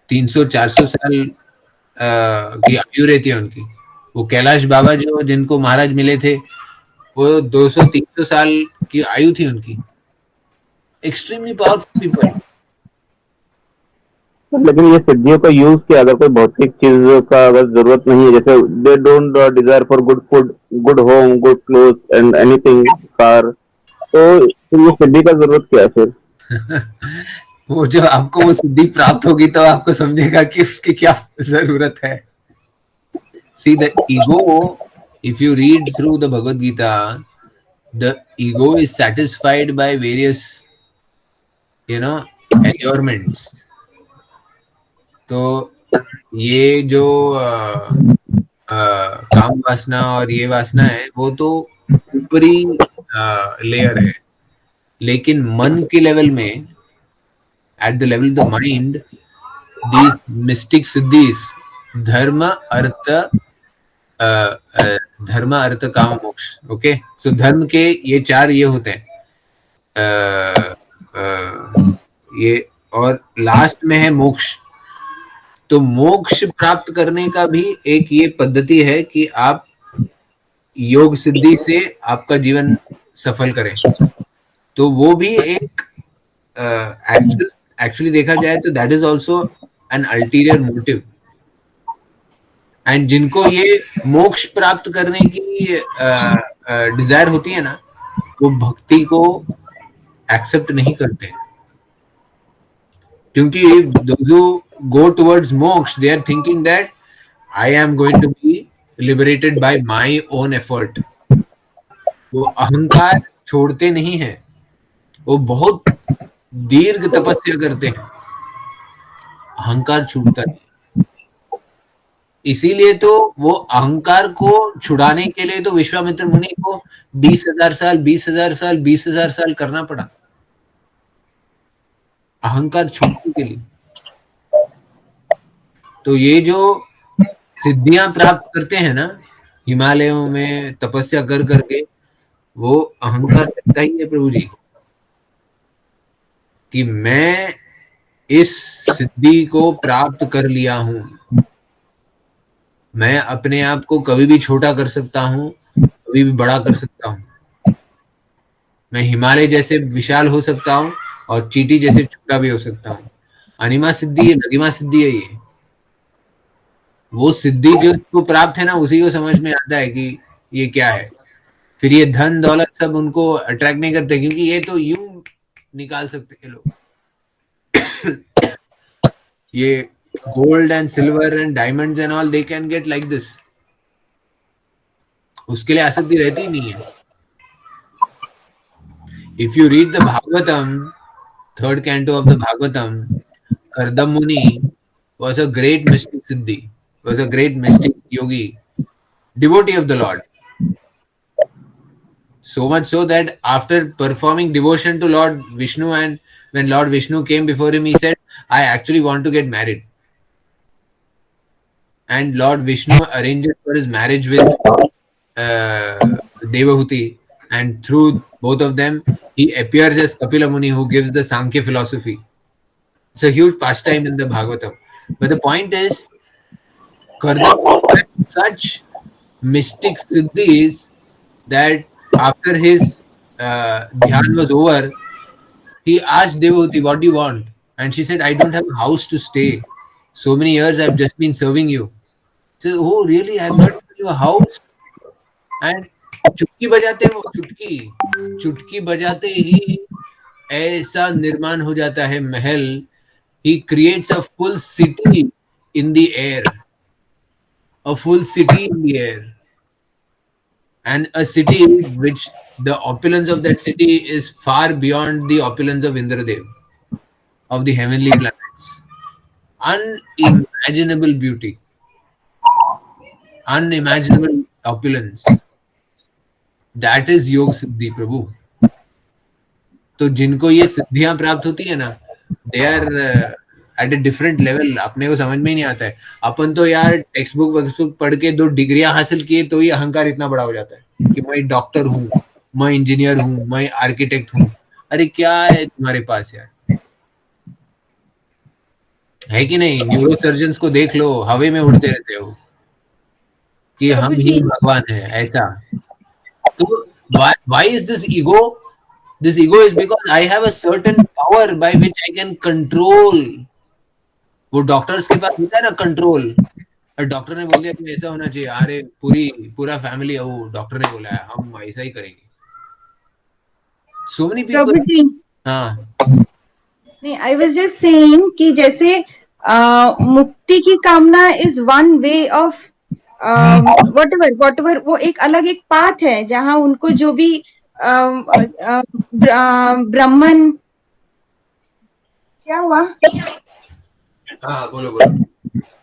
300-400 साल की आयु रहती है उनकी. वो कैलाश बाबा जो जिनको महाराज मिले थे वो 200-300 साल की आयु थी उनकी. Extremely powerful people. लेकिन ये सिद्धियों का यूज क्या, अगर कोई भौतिक चीज का अगर जरूरत नहीं है, जैसे they don't desire for good food, good home, good cloth and anything, car, तो ये सिद्धि का जरूरत क्या है फिर? वो जब आपको वो सिद्धि प्राप्त होगी तो आपको समझेगा कि उसकी क्या जरूरत है. See, the ego, if you read through the Bhagavad Gita, the ego is satisfied by various, allurements. तो ये जो काम वासना और ये वासना है वो तो ऊपरी लेयर है, लेकिन मन के लेवल में, at the level of the mind, these mystic siddhis, dharma, artha, काम, मोक्ष. ओके, सो धर्म के ये 4 ये होते हैं. ये और लास्ट में है मोक्ष. तो मोक्ष प्राप्त करने का भी एक ये पद्धति है कि आप योग सिद्धि से आपका जीवन सफल करें. तो वो भी एक एक्चुअली देखा जाए तो that is also an ulterior motive. And जिनको ये मोक्ष प्राप्त करने की डिजायर होती है ना, वो भक्ति को एक्सेप्ट नहीं करते हैं, क्योंकि those who go towards moksha, they are thinking that I am going to be liberated by my own effort. वो अहंकार छोड़ते नहीं हैं, वो बहुत दीर्घ तपस्या करते हैं, अहंकार छूटता नहीं. इसीलिए तो वो अहंकार को छुड़ाने के लिए तो विश्वामित्र मुनि को 20,000 साल करना पड़ा अहंकार छूटने के लिए. तो ये जो सिद्धियां प्राप्त करते हैं ना हिमालयों में तपस्या कर करके, वो अहंकार लगता ही है प्रभु जी, कि मैं इस सिद्धि को प्राप्त कर लिया हूं, मैं अपने आप को कभी भी छोटा कर सकता हूं, कभी भी बड़ा कर सकता हूं, मैं हिमालय जैसे विशाल हो सकता हूं और चींटी जैसे छोटा भी हो सकता हूं। अनिमा सिद्धि है, लघिमा सिद्धि है। ये वो सिद्धि जो इसको प्राप्त है ना, उसी को समझ में आता है कि ये क्या है। फिर ये धन दौलत सब उनको अट्रैक्ट नहीं करते, क्योंकि ये तो यूं निकाल सकते हैं लोग। ये gold and silver and diamonds and all, they can get like this. उसके लिए आसक्ति रहती ही नहीं है। If you read the Bhagavatam, third canto of the Bhagavatam, Kardam Muni was a great mystic siddhi, was a great mystic yogi, devotee of the Lord. So much so that after performing devotion to Lord Vishnu, and when Lord Vishnu came before him, he said, I actually want to get married. And Lord Vishnu arranged for his marriage with Devahuti, and through both of them, he appears as Kapila Muni, who gives the Sankhya philosophy. It's a huge pastime in the Bhagavatam. But the point is, Kardam had such mystic siddhis that after his dhyan was over, he asked Devahuti, what do you want? And she said, I don't have a house to stay. So many years I've just been serving you. He said, oh really? I've not given you a house? And चुटकी बजाते हैं वो, चुटकी बजाते ही ऐसा निर्माण हो जाता है महल. He creates a full city in the air. A full city in the air. And a city which the opulence of that city is far beyond the opulence of Indradev, of the heavenly planets. Unimaginable beauty. Unimaginable opulence. That is योग सिद्धि प्रभु. तो जिनको ये सिद्धियां प्राप्त होती है ना, they are at a different level. अपने को समझ में ही नहीं आता है. अपन तो यार टेक्स्ट बुक पढ़ के 2 डिग्रियां हासिल किए तो ही अहंकार इतना बड़ा हो जाता है कि मैं डॉक्टर हूँ, मैं इंजीनियर हूँ, मैं आर्किटेक्ट हूँ. अरे क्या है तुम्हारे पास यार, है कि नहीं? न्यूरो सर्जन्स को देख लो, हवा में उड़ते रहते हो कि हम ही भगवान है ऐसा. तो why is this ego? This ego is because I have a certain power by which I can control. वो डॉक्टर्स के पास होता है ना कंट्रोल. और डॉक्टर ने बोल दिया कि ऐसा होना चाहिए, अरे पूरा फैमिली है, वो डॉक्टर ने बोला है हम ऐसा ही करेंगे. So many people. प्रभु जी, हाँ नहीं, I was just saying कि जैसे मुक्ति की कामना is one way of whatever वो एक अलग एक पाथ है जहां उनको जो भी ब्राह्मण क्या हुआ. हाँ बोलो.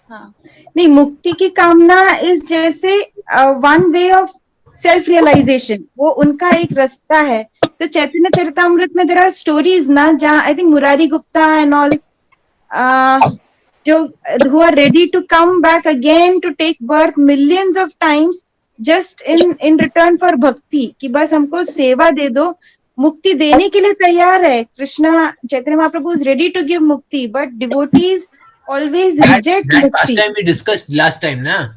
हाँ नहीं, मुक्ति की कामना इस जैसे one way of self realisation, वो उनका एक रास्ता है. तो चैतन्य चरितामृत में देयर आर स्टोरीज ना, जहाँ I think Murari Gupta and all जो who are ready to come back again to take birth millions of times just in return for भक्ति, कि बस हमको सेवा दे दो, मुक्ति देने के लिए तैयार है. Krishna Chaitanya Mahaprabhu is ready to give mukti, but devotees always reject that mukti. past time we discussed last time na.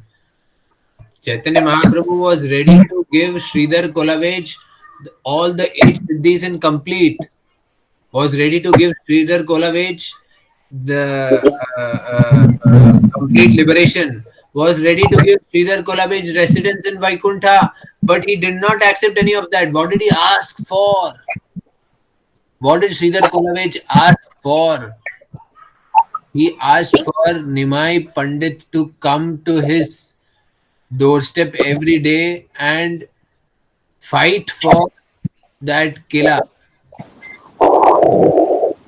Chaitanya Mahaprabhu was ready to give Sridhar Kolavej all the 8 siddhis in complete. Was ready to give Sridhar Kolavej the complete liberation. Was ready to give Sridhar Kolavej residence in Vaikuntha, but he did not accept any of that. What did he ask for? What did Sridhar Kolavej ask for? He asked for Nimai Pandit to come to his doorstep every day and fight for that किला,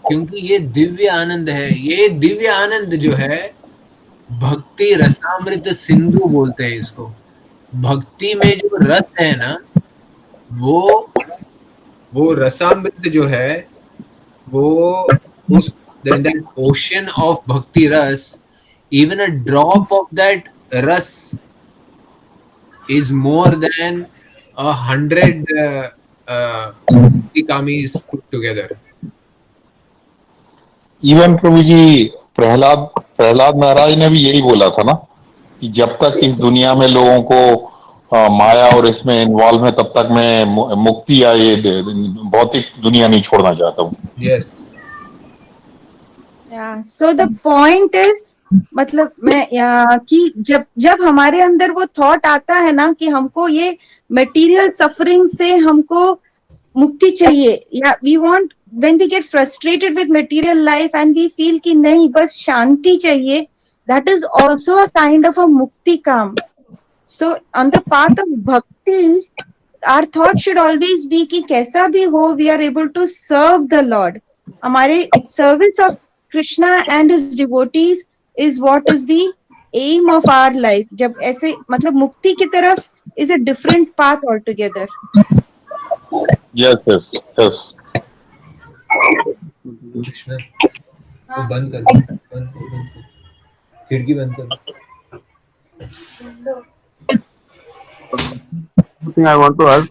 क्योंकि ये दिव्य आनंद है. ये दिव्य आनंद जो है, भक्ति रसामृत सिंधु बोलते हैं इसको. भक्ति में जो रस है ना, वो रसामृत जो है, वो उस that ocean of bhakti ras, even a drop of that ras is more than 100 kamis put together. Even प्रभु जी प्रहलाद प्रहलाद महाराज ने भी यही बोला था ना कि जब तक इस दुनिया में लोगों को माया और इसमें इन्वॉल्व है तब तक मैं मुक्ति या ये भौतिक दुनिया नहीं छोड़ना चाहता हूँ. Yes. So the point is, मतलब मैं कि जब हमारे अंदर वो थॉट आता है ना कि हमको ये मटेरियल सफरिंग से हमको मुक्ति चाहिए, या we want, when we get frustrated with material life and we feel कि नहीं बस शांति चाहिए, that is also a kind of a mukti kaam. So on the path of bhakti our thought should always be कि कैसा भी हो we are able to serve the Lord. हमारे service of Krishna and his devotees is what is the aim of our life. जब ऐसे मतलब मुक्ति की तरफ is a different path altogether. Yes, yes, yes. Krishna वो बंद कर, खिड़की बंद कर. I want to ask,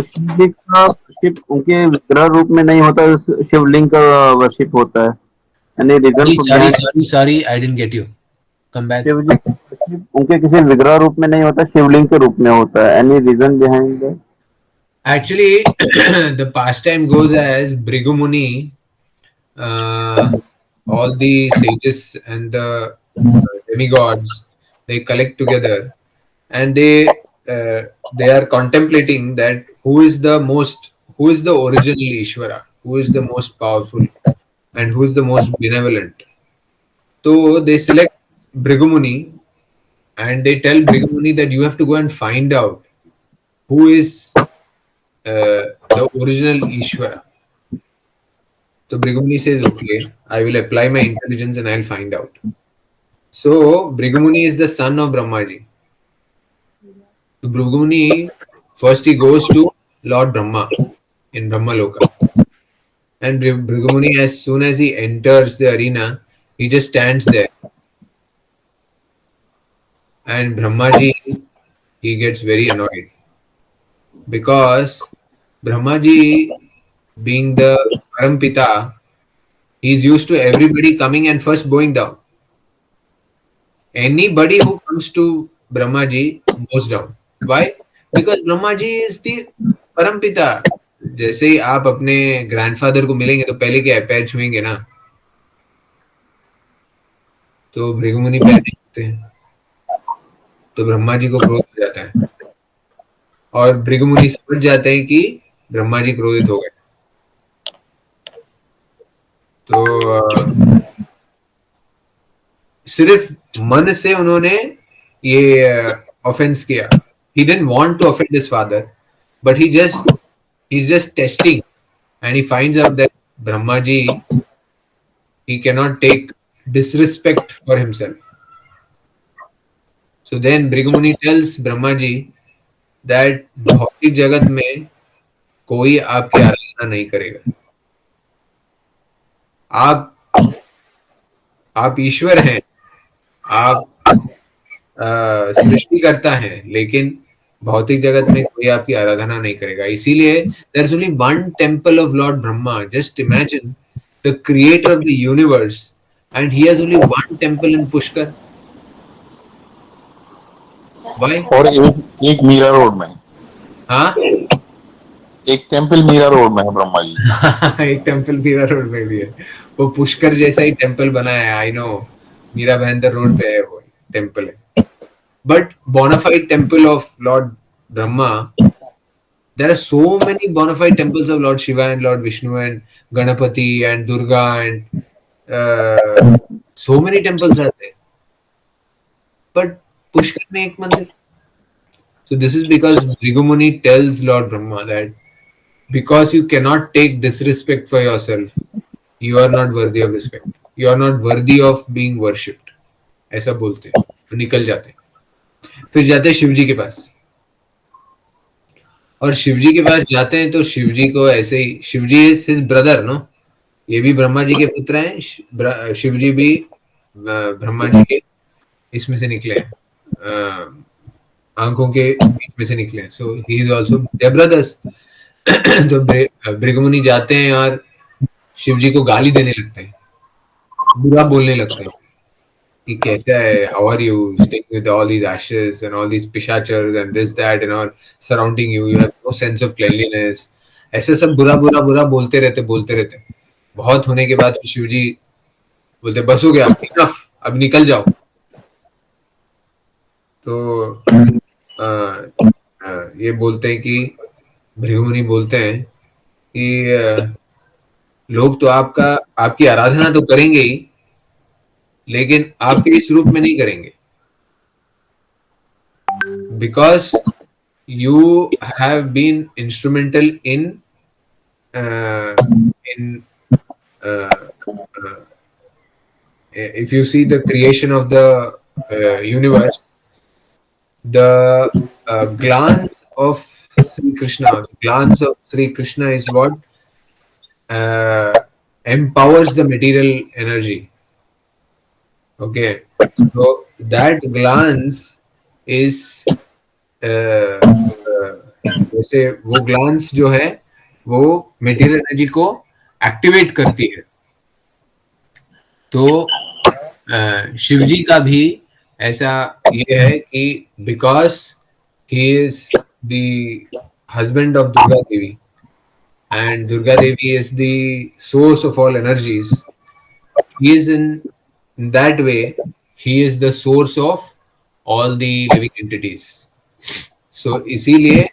शिवलिंग का वर्शिप उनके विग्रह रूप में नहीं होता, शिवलिंग का वर्शिप होता है. Any reason for that? Sorry, I didn't get you. Come back. Shiv ji का worship उनके किसी विग्रह रूप में नहीं होता, शिवलिंग के रूप में होता है. Any reason behind that? Actually, the pastime goes as Bhrigu Muni, all the sages and the demigods, they collect together and they are contemplating that who is the original Ishvara, who is the most powerful and who is the most benevolent. So they select Bhrigu Muni and they tell Bhrigu Muni that you have to go and find out who is the original Ishvara. So Bhrigu Muni says, okay, I will apply my intelligence and I'll find out. So Bhrigu Muni is the son of Brahmaji. So Bhrigu Muni, first he goes to Lord Brahma in Brahmaloka. And Bhrigu Muni, as soon as he enters the arena, he just stands there. And Brahmaji, he gets very annoyed. Because Brahmaji, being the Parampita, he is used to everybody coming and first bowing down. Anybody who comes to Brahmaji bows down. Why? Because Brahmaji is the Parampita. जैसे ही आप अपने grandfather को मिलेंगे तो पहले क्या है, पैर छुएंगे ना. तो भृगु मुनि पैर नहीं छूते हैं, तो ब्रह्मा जी को क्रोध हो जाता है और भृगु मुनि समझ जाते हैं कि ब्रह्मा जी क्रोधित हो गए. तो सिर्फ मन से उन्होंने ये ऑफेंस किया. He didn't want to offend his father, but he's just testing, and he finds out that Brahmaji, he cannot take disrespect for himself. So then Bhrigu Muni tells Brahmaji that भौतिक जगत में कोई आपकी आराधना नहीं करेगा. आप ईश्वर हैं, आप सृष्टि करता है, लेकिन भौतिक जगत में कोई आपकी आराधना नहीं करेगा. इसीलिए there is only one temple of Lord Brahma. Just imagine the creator of the universe, and he has only one temple in Pushkar. Why? और एक मीरा रोड में. हाँ, एक टेम्पल मीरा रोड में है ब्रह्मा जी. एक टेम्पल मीरा रोड में भी है. वो पुष्कर जैसा ही टेम्पल बनाया है. आई नो, मीरा बहंदर रोड पे है वो टेम्पल है. But bona fide temple of Lord Brahma, there are so many bona fide temples of Lord Shiva and Lord Vishnu and Ganapati and Durga and so many temples are there. But Pushkar mein ek mandir. So this is because Bhrigu Muni tells Lord Brahma that because you cannot take disrespect for yourself, you are not worthy of respect. You are not worthy of being worshipped. ऐसा बोलते हैं, तो निकल जाते हैं. फिर जाते हैं शिवजी के पास, और शिवजी के पास जाते हैं तो शिवजी को ऐसे ही, Shivji is his brother, no, ये भी ब्रह्मा जी के पुत्र हैं. शिवजी भी ब्रह्मा जी के इसमें से निकले हैं, आंखों के बीच में से निकले हैं. So he is also their brothers. तो भृगु मुनि जाते हैं और शिवजी को गाली देने लगते हैं बुरा बोलने लगते हैं कि कैसा है, how are you staying with all these ashes and all these pishachas and this that and all surrounding you, you have no sense of cleanliness, ऐसे सब बुरा बुरा बुरा बोलते रहते। बहुत होने के बाद शिव जी बोलते बस हो गया, इनफ, अब निकल जाओ। तो ये बोलते हैं कि भृगुमुनि बोलते हैं कि लोग तो आपकी आराधना तो करेंगे ही, लेकिन आपके इस रूप में नहीं करेंगे, because you have been instrumental in if you see the creation of the universe, the glance of Sri Krishna, the glance of Sri Krishna is what empowers the material energy. Okay, so that glance is जैसे वो glance जो है वो material energy को activate करती है। तो शिव जी का भी ऐसा ये है कि because he is the husband of Durga Devi and Durga Devi is the source of all energies, he is in that way he is the source of all the living entities. So इसीलिए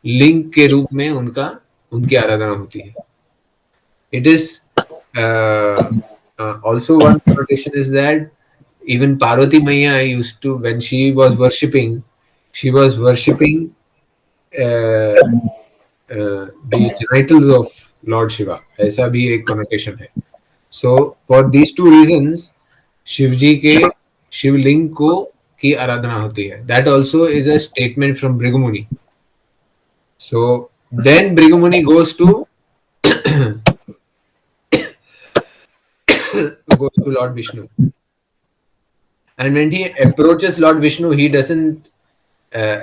लिंग के रूप में उनकी आराधना होती है। It is also one connotation is that even Parvati Maiya used to, when she was worshipping the genitals of Lord Shiva. ऐसा भी एक connotation है। So for these two reasons Shiv जी के शिवलिंग को की आराधना होती है। That also is a statement from Bhrigumuni. So then Bhrigumuni goes to Lord Vishnu, and when he approaches Lord Vishnu, he doesn't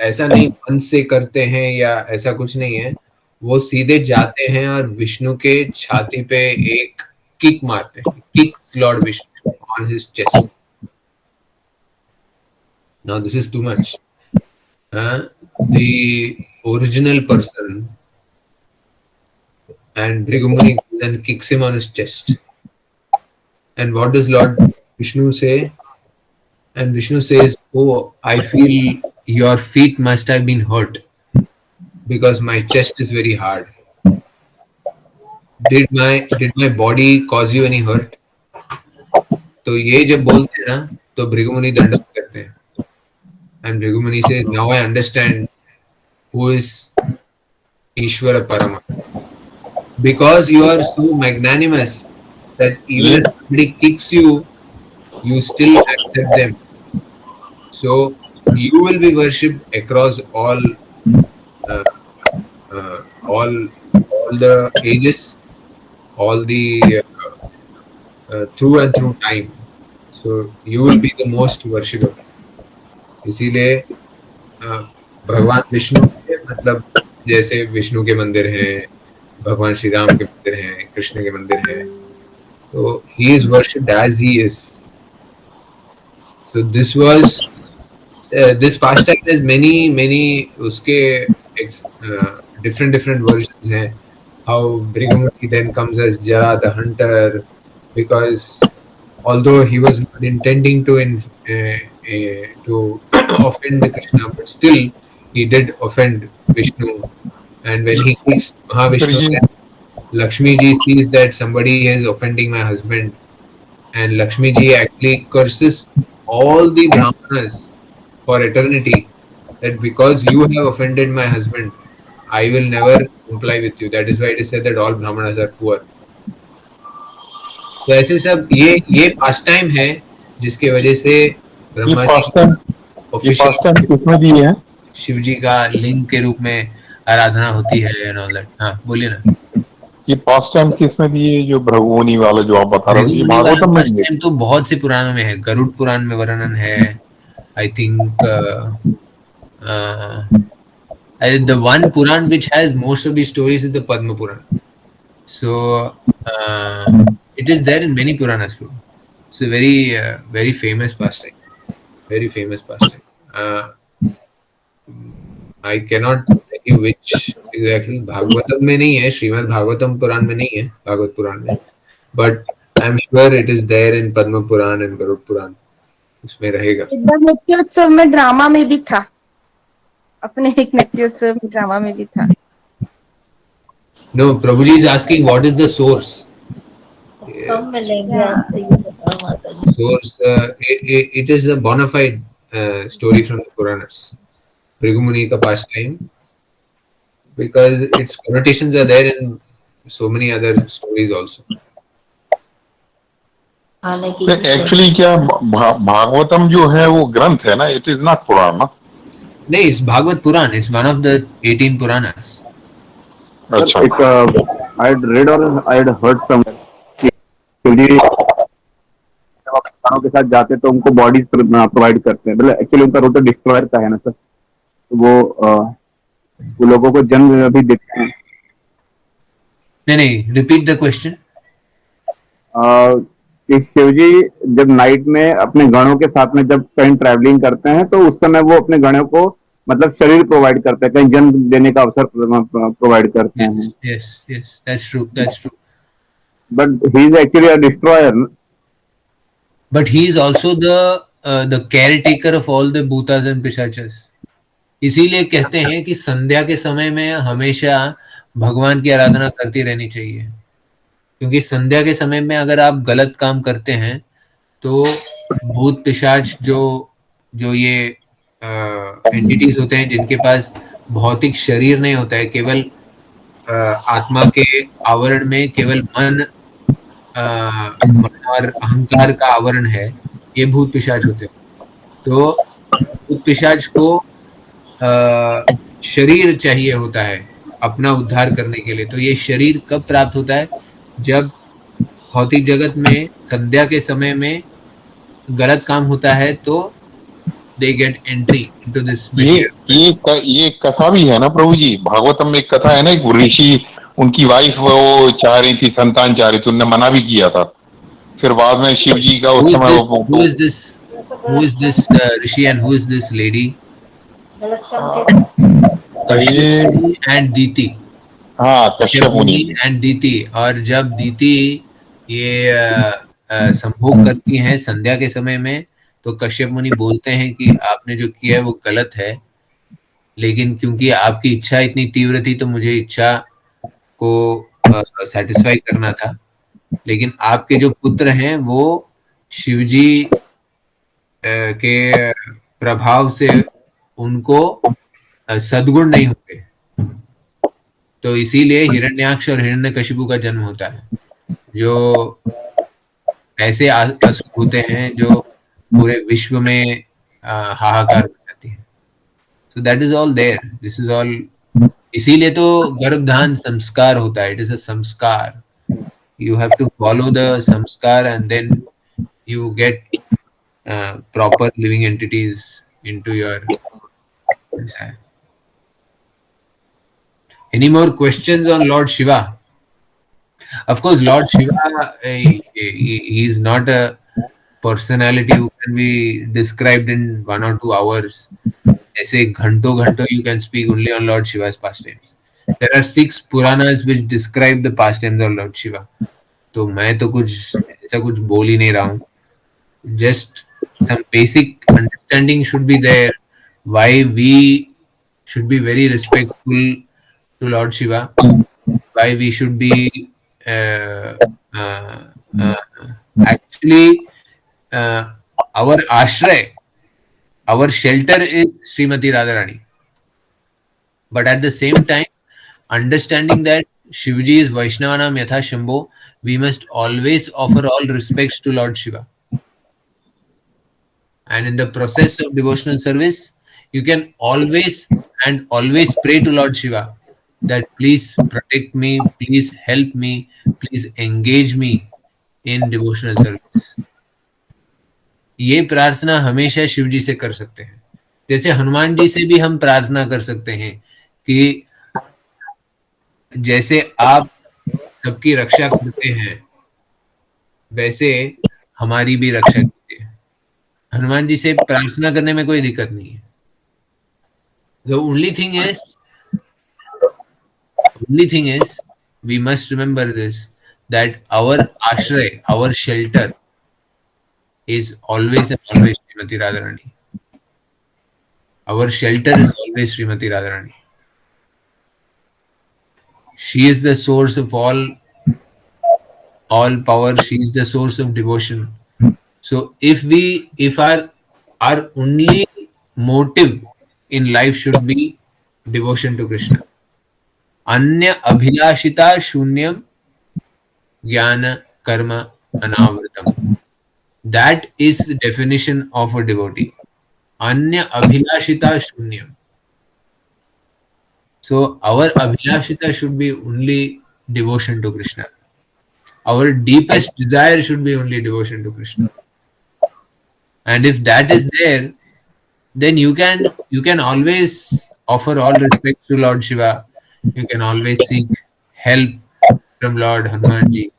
ऐसा नहीं मन से करते हैं या ऐसा कुछ नहीं है, वो सीधे जाते हैं और विष्णु के छाती पे एक किक मारते हैं। Kicks Lord Vishnu on his chest. Now this is too much. The original person, and Bhrigumuni then kicks him on his chest. And what does Lord Vishnu say? And Vishnu says, "Oh, I feel your feet must have been hurt because my chest is very hard. Did my body cause you any hurt?" तो ये जब बोलते हैं ना, तो भृगुमुनि दंडवत करते हैं। And Bhrigumuni says, "Now I understand who is Ishvara Parama. Because you are so magnanimous that even if somebody kicks you, you still accept them. So you will be worshipped across all the ages, all the through and through time. So you will be the most worshipable." इसीलिए भगवान विष्णु के मतलब जैसे विष्णु के मंदिर हैं, भगवान श्री राम के मंदिर हैं, कृष्ण के मंदिर हैं, तो he is worshipped as he is. So this was this pastime has many उसके different versions हैं. How Bhrigumuni then comes as Jara the hunter, because although he was not intending to offend Krishna, but still he did offend Vishnu. And when he kicks Mahavishnu, Lakshmi ji sees that somebody is offending my husband, and Lakshmi ji actually curses all the Brahmanas for eternity, that because you have offended my husband, I will never comply with you. That is why it is said that all Brahmanas are poor. तो ऐसे सब ये पास time है जिसके वजह से Brahma ji official Shiv ji का लिंग के रूप में आराधना होती है एंड ऑल दैट। हाँ बोलिए ना। ये पास टाइम किसमें भी है जो भृगुमुनि वाला जो आप बता रहे हो, ये भागवतम में है? तो बहुत से पुराणों में है, गरुड़ पुराण में वर्णन है, I think the one Puran which has most of these stories is the Padma Puran. So it is there in many Puranas. It's a very famous pastime. Very famous pastime. I cannot tell you which exactly. Bhagavatam में नहीं है, श्रीमद् भागवतम पुराण में नहीं है, भागवत पुराण में, but I'm sure it is there in Padma Purana and Garuda Purana. उसमें रहेगा. एक बार नित्योत्सव में ड्रामा में भी था, अपने एक नित्योत्सव में ड्रामा में भी था. No, Prabhuji is asking what is the source. Source, it is a bona fide story from the Puranas. Bhrigu Muni ka pastime, because its connotations are there in so many other stories also. Actually क्या भागवतम जो है वो ग्रंथ है ना, it is not Puran ना? नहीं, it's Bhagwat Puran, it's one of the 18 Puranas. अच्छा. I had read or I had heard somewhere कि जब आप किसानों के साथ जाते हैं तो उनको बॉडीज प्रोवाइड करते हैं, मतलब एक्चुअली उनका रोल तो डिस्ट्रॉयर का है ना सर, तो वो लोगों को जन्म भी देते हैं. नहीं, रिपीट द क्वेश्चन. कि शिवजी जब नाइट में अपने गणों के साथ में जब कहीं ट्रैवलिंग करते हैं तो उस समय वो अपने गणों को मतलब शरीर प्रोवाइड करते हैं, कहीं जन्म देने का अवसर प्रोवाइड करते हैं. Yes, that's true. But he is actually a destroyer. But he is also the caretaker of all the bhutas and pishachas. इसीलिए कहते हैं कि संध्या के समय में हमेशा भगवान की आराधना करती रहनी चाहिए, क्योंकि संध्या के समय में अगर आप गलत काम करते हैं तो भूत पिशाच जो ये एंटिटीज होते हैं जिनके पास भौतिक शरीर नहीं होता है, केवल आत्मा के आवरण में केवल मन और अहंकार का आवरण है, ये भूत पिशाच होते हैं. तो भूत पिशाच को शरीर चाहिए होता है अपना उद्धार करने के लिए. तो ये शरीर कब प्राप्त होता है? जब भौतिक जगत में संध्या के समय में गलत काम होता है तो they get entry into this material. ये कथा भी है ना प्रभु जी, भागवतम में एक कथा है ना, एक ऋषि, उनकी वाइफ वो चाह रही थी, संतान चाह रही थी, उनने मना भी किया था, फिर बाद में शिव जी का उस समय who is this rishi and who is this lady? Kashyap and दीति. हाँ, कश्यप मुनि and दीति. और जब दीति ये संभोग करती हैं संध्या के समय में, तो कश्यप मुनि बोलते हैं कि आपने जो किया है वो गलत है, लेकिन क्योंकि आपकी इच्छा इतनी तीव्र थी तो मुझे इच्छा को सेटिस्फाई करना था. लेकिन आपके जो पुत्र हैं वो शिवजी के प्रभाव से उनको सद्गुण नहीं होते, तो इसीलिए हिरण्याक्ष और हिरण्यकशिपु का जन्म होता है, जो ऐसे असुर होते हैं जो पूरे विश्व में हाहाकार मचाती है. So that is all there, this is all. इसीलिए तो गर्भधान संस्कार होता है. It is a sanskar. You have to follow the sanskar and then you get proper living entities into your. Any more questions on Lord Shiva? Of course, Lord Shiva, he is not a personality who can be described in 1 or 2 hours. ऐसे घंटों you can speak only on Lord Shiva's pastimes. There are 6 Puranas which describe the pastimes of Lord Shiva. तो मैं तो ऐसा कुछ बोल ही नहीं रहा हूँ. Just some basic understanding should be there. Why we should be very respectful to Lord Shiva, why we should be actually our ashray, our shelter is Srimati Radharani, but at the same time understanding that Shivji is Vaishnavanam Yatha Shambho, we must always offer all respects to Lord Shiva, and in the process of devotional service you can always pray to Lord Shiva that please protect me, please help me, please engage me in devotional service. ये प्रार्थना हमेशा शिव जी से कर सकते हैं. जैसे हनुमान जी से भी हम प्रार्थना कर सकते हैं कि जैसे आप सबकी रक्षा करते हैं, वैसे हमारी भी रक्षा कीजिए। हनुमान जी से प्रार्थना करने में कोई दिक्कत नहीं है। The only thing is, we must remember this, that our ashray, our shelter is always and always Srimati Radharani. Our shelter is always Srimati Radharani. She is the source of all power. She is the source of devotion. So if our only motive in life should be devotion to Krishna. अन्य अभिलाषिता शून्यम ज्ञान कर्म अनावृतम. That is the definition of a devotee. Anya abhilashita shunyam. So our abhilashita should be only devotion to Krishna. Our deepest desire should be only devotion to Krishna. And if that is there, then you can always offer all respect to Lord Shiva. You can always seek help from Lord Hanumanji.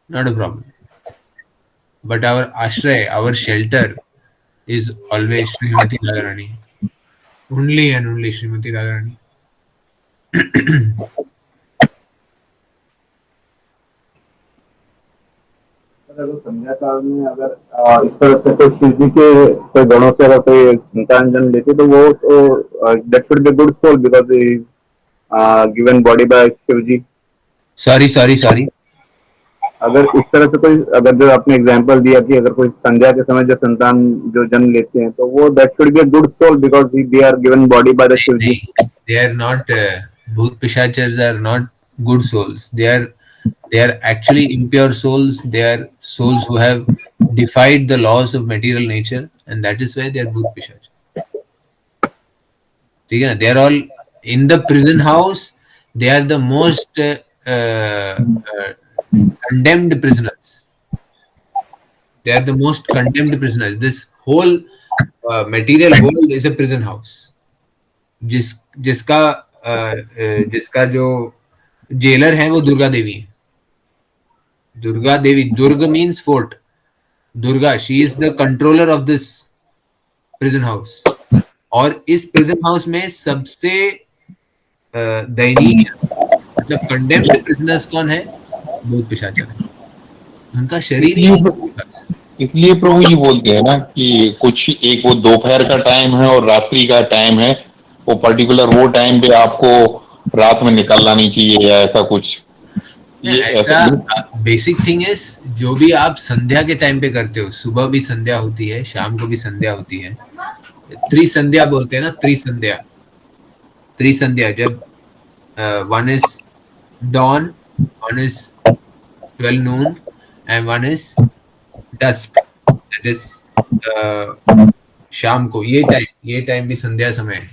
Not a problem. But our ashray, our shelter is always Srimati Radharani. Only and only Srimati Radharani. अगर संध्या काल में अगर इस तरह से कोई शिव जी के कोई गणों से अगर कोई संतान जन्म लेते तो वो तो that should be good soul because given body by Shiv ji. Sorry अगर इस तरह से कोई अगर जो आपने एग्जांपल दिया कि अगर कोई संध्या के समय जो संतान जो जन्म लेते हैं तो वो that should be a good soul because they are given body by the Shiv ji. They are not Bhut Pishachars are not good souls. They are actually impure souls. They are souls who have defied the laws of material nature, and that is why they are Bhut Pishachars. They are all in the prison house. They are the most condemned prisoners. They are the most condemned prisoners. This whole material world is a prison house. जिसका जो jailer है वो दुर्गा देवी है. Durga Devi, durg means fort. Durga, she is the controller of this prison house. और इस prison house में सबसे दयनीय मतलब कंडेम्ड प्रिजनर्स कौन है? भूत पिशाच है. उनका शरीर ही इसलिए प्रभु जी बोलते हैं ना कि कुछ एक वो दोपहर का टाइम है और रात्रि का टाइम है. वो पर्टिकुलर वो टाइम पे आपको रात में निकलना नहीं चाहिए या ऐसा कुछ. ऐसा बेसिक थिंग इज जो भी आप संध्या के टाइम पे करते हो, सुबह भी संध्या होती है, शाम को भी संध्या होती है. त्रिसंध्या बोलते हैं ना, त्रिसंध्या जब one is dawn, one is 12 noon, and one is dusk, that is शाम को. ये टाइम भी संध्या समय है.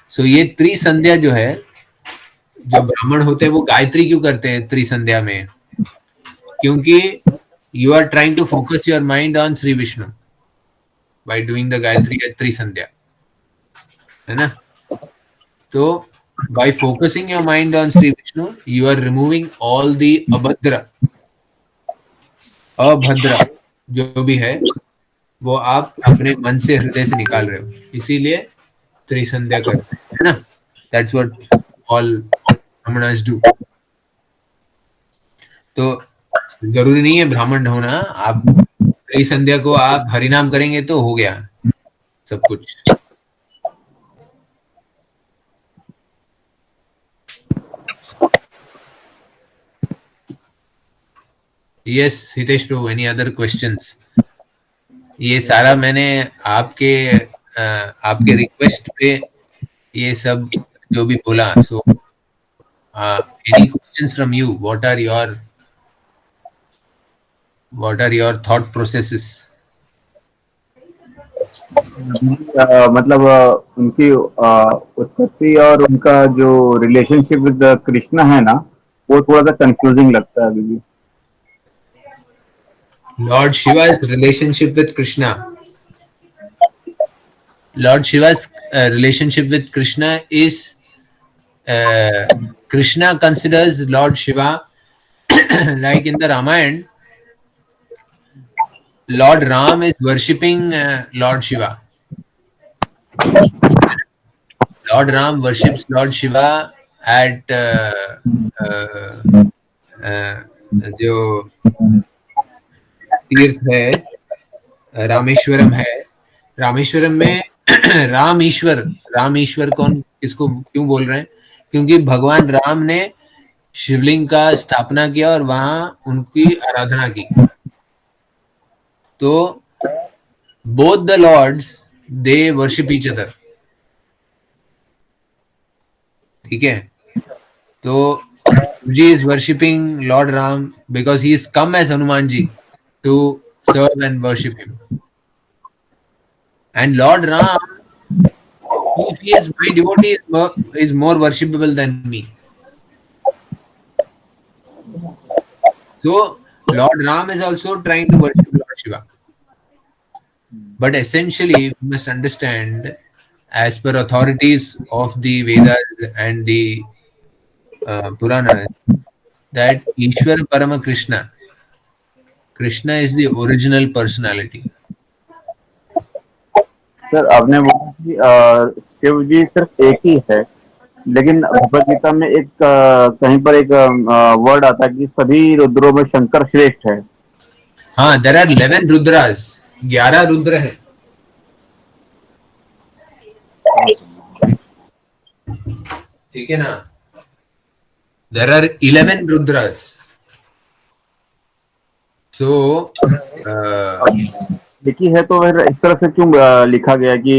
सो ये त्रिसंध्या जो है, जो ब्राह्मण होते हैं वो गायत्री क्यों करते हैं त्रिसंध्या में? क्योंकि you are trying to focus your mind on Shri Vishnu by doing the Gayatri at Trisandhya, है ना. तो by focusing your mind on Sri Vishnu, you are removing all the abhadra जो भी है वो आप अपने मन से, हृदय से निकाल रहे हो. इसीलिए त्रिसंध्या करते हैं, है ना. That's what all brahmanas do. तो जरूरी नहीं है ब्राह्मण होना. आप त्रिसंध्या को आप हरिनाम करेंगे तो हो गया सब कुछ. Yes, हितेश प्रभु, any other questions? ये सारा मैंने आपके रिक्वेस्ट पे ये सब जो भी बोला. So any questions from you? What are your thought processes? मतलब उनकी उत्पत्ति और उनका जो रिलेशनशिप विद कृष्णा है ना, वो थोड़ा सा कंफ्यूजिंग लगता है अभी भी. Lord Shiva's relationship with Krishna. Lord Shiva's relationship with Krishna is Krishna considers Lord Shiva like in the Ramayana. Lord Ram is worshipping Lord Shiva. Lord Ram worships Lord Shiva at जो तीर्थ है रामेश्वरम है. रामेश्वरम में राम ईश्वर कौन किसको क्यों बोल रहे हैं? क्योंकि भगवान राम ने शिवलिंग का स्थापना किया और वहां उनकी आराधना की. तो both the lords they worship each other. ठीक है. तो Ji is worshipping Lord Ram because he is come as Hanuman Ji to serve and worship him. And Lord Ram, if he is my devotee, is more worshipable than me. So Lord Ram is also trying to worship Lord Shiva. But essentially, we must understand, as per authorities of the Vedas and the Puranas, that Ishwar Parama Krishna is the original personality. Sir आपने बोला कि शिव जी सिर्फ एक ही है, लेकिन भगवद गीता में एक कहीं पर एक वर्ड आता है कि सभी रुद्रों में शंकर श्रेष्ठ है. हाँ, there are 11 रुद्रास, 11 रुद्र हैं. ठीक है ना? There are 11 Rudras. So लिखी है तो फिर इस तरह से क्यों लिखा गया कि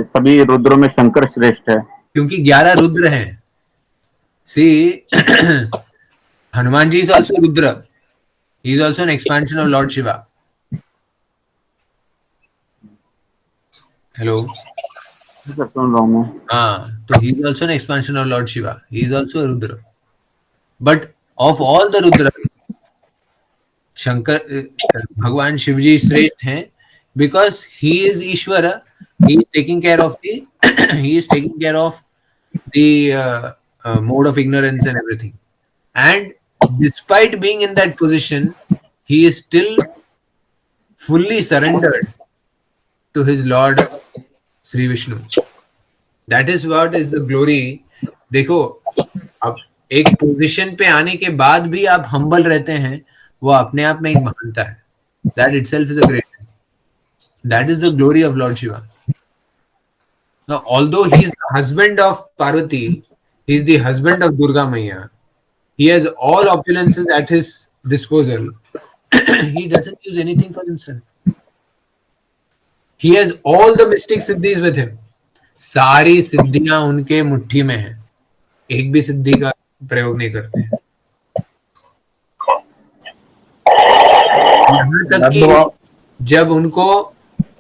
सभी रुद्रों में शंकर श्रेष्ठ है? क्योंकि 11 रुद्र हैं. See, Hanuman ji is also Rudra. He is also an expansion of Lord Shiva. Hello. हाँ, तो he is also an expansion of Lord Shiva. He is also a Rudra. But of all the Rudras, Shankar भगवान शिव जी श्रेष्ठ हैं because he is Ishvara. He is taking care of the mode of ignorance and everything. And despite being in that position, he is still fully surrendered to his Lord Sri Vishnu. That is what is the glory. देखो, अब एक position पे आने के बाद भी आप humble रहते हैं, वो अपने आप में एक महानता है. That itself is a great thing. That is the glory of Lord Shiva. Now, although he is the husband of Parvati, he is the husband of Durga Maiya. He has all opulences at his disposal. He doesn't use anything for himself. He has all the mystic siddhis with him. सारी सिद्धियां उनके मुट्ठी में हैं. एक भी सिद्धि का प्रयोग नहीं करते हैं. यहाँ तक कि जब उनको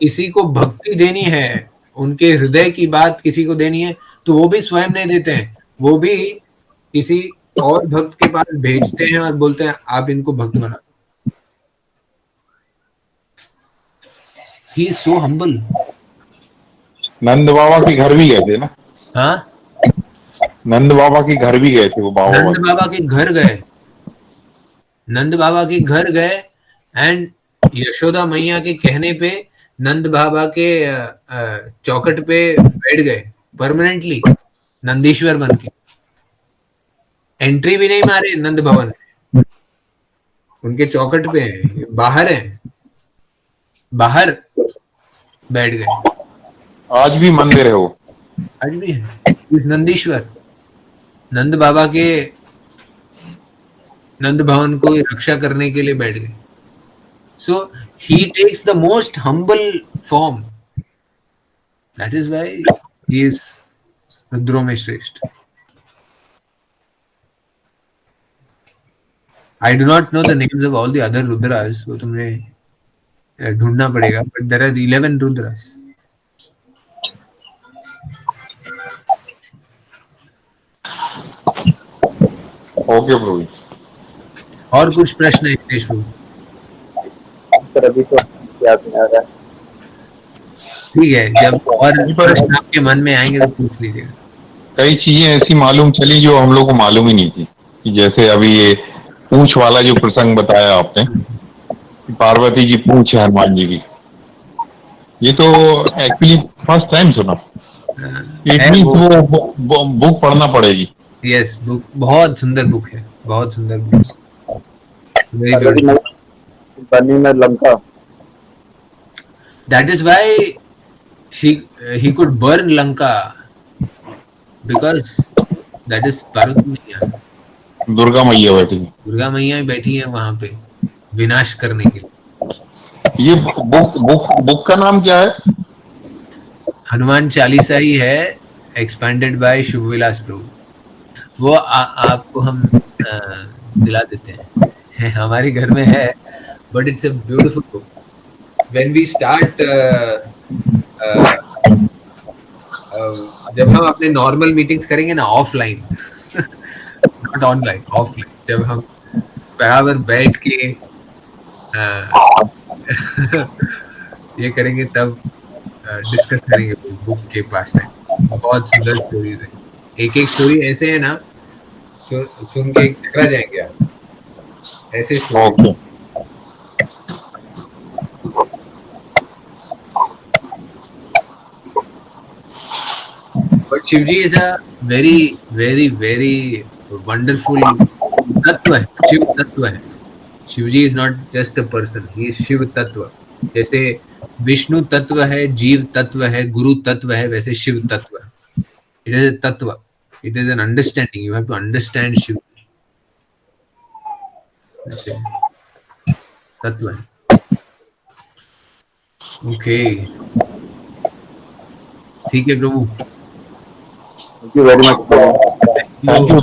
किसी को भक्ति देनी है, उनके हृदय की बात किसी को देनी है, तो वो भी स्वयं नहीं देते हैं. वो भी किसी और भक्त के पास भेजते हैं और बोलते हैं आप इनको भक्त बना. He is so humble. नंद बाबा के घर भी गए थे ना? हाँ, नंद बाबा के घर भी गए थे वो बाबा. नंद बाबा के घर गए. नंद बाबा के घर गए एंड यशोदा मैया के कहने पे नंद बाबा के चौखट पे बैठ गए परमानेंटली, नंदीश्वर बन के. एंट्री भी नहीं मारे नंद भवन में. उनके चौखट पे हैं, बाहर हैं, बाहर बैठ गए. आज भी मंदिर है वो. आज भी है नंदीश्वर. नंद बाबा के नंद भवन को रक्षा करने के लिए बैठ गए. So he takes the most humble form. That is why he is रुद्रों में श्रेष्ठ. I do not know the names of all the other Rudras. वो तुमने ढूंढना पड़ेगा. But there are 11 Rudras. Okay प्रभु. और कुछ प्रश्न है हितेश प्रभु? अभी तो याद नहीं आ रहा. ठीक है, जब और प्रश्न आपके मन में आएंगे तो पूछ लीजिएगा. कई चीजें ऐसी मालूम चली जो हम लोग को मालूम ही नहीं थी. जैसे अभी ये पूंछ वाला जो प्रसंग बताया आपने, पार्वती जी पूछ है हनुमान जी की, ये तो एक्चुअली फर्स्ट टाइम सुना। इट है मीन्स वो। वो बुक पढ़ना पड़ेगी। यस, बुक बहुत सुंदर बुक है, बहुत सुंदर बुक, वेरी पार्वती ब्यूटीफुल। बनी में Lanka. That is why he could burn Lanka, because that is Parvati मैया, दुर्गा मैया बैठी है। दुर्गा मैया बैठी है वहां पे विनाश करने के लिए। ये बुक का नाम क्या है? हनुमान चालीसा ही है, एक्सपेंडेड बाय शुभ विलास प्रभु। वो आपको हम दिला देते हैं, हमारे घर में है, but it's a beautiful book. When we start, जब हम अपने नॉर्मल मीटिंग्स करेंगे ना ऑफलाइन, नॉट ऑनलाइन, ऑफलाइन, जब हम बराबर बैठ के ये करेंगे, तब डिस्कस करेंगे बुक के पास टाइम। बहुत सुंदर स्टोरीज है, एक एक स्टोरी ऐसे है ना, सुन के टकरा जाएंगे आप, ऐसे story. Okay. But Shiv ji is a very very very wonderful tattva है, शिव तत्व है। Shiv ji is not just a person, he is Shiv tattva. जैसे विष्णु तत्व है, जीव तत्व है, गुरु तत्व है, वैसे शिव तत्व है। It is a tattva, it is an understanding, you have to understand Shiv, ऐसे तत्व है। ओके, ठीक है प्रभु, thank you very much. Thank you.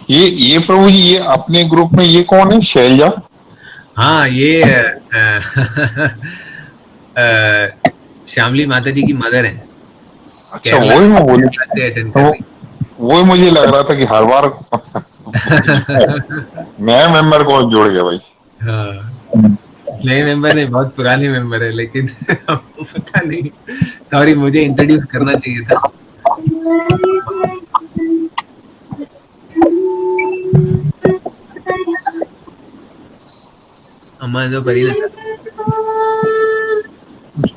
ये प्रभु जी, ये अपने ग्रुप में ये कौन है? शैलजा? हाँ, ये श्यामली माता जी की मदर है। अच्छा, वही मैं बोली, से अटेंड कर रही। वही मुझे लग रहा था कि हर बार नया मेंबर को जोड़ गया भाई। हाँ, नए मेंबर नहीं, बहुत पुराने मेंबर है, लेकिन हमको पता नहीं। सॉरी, मुझे इंट्रोड्यूस करना चाहिए था। अम्मा जो परी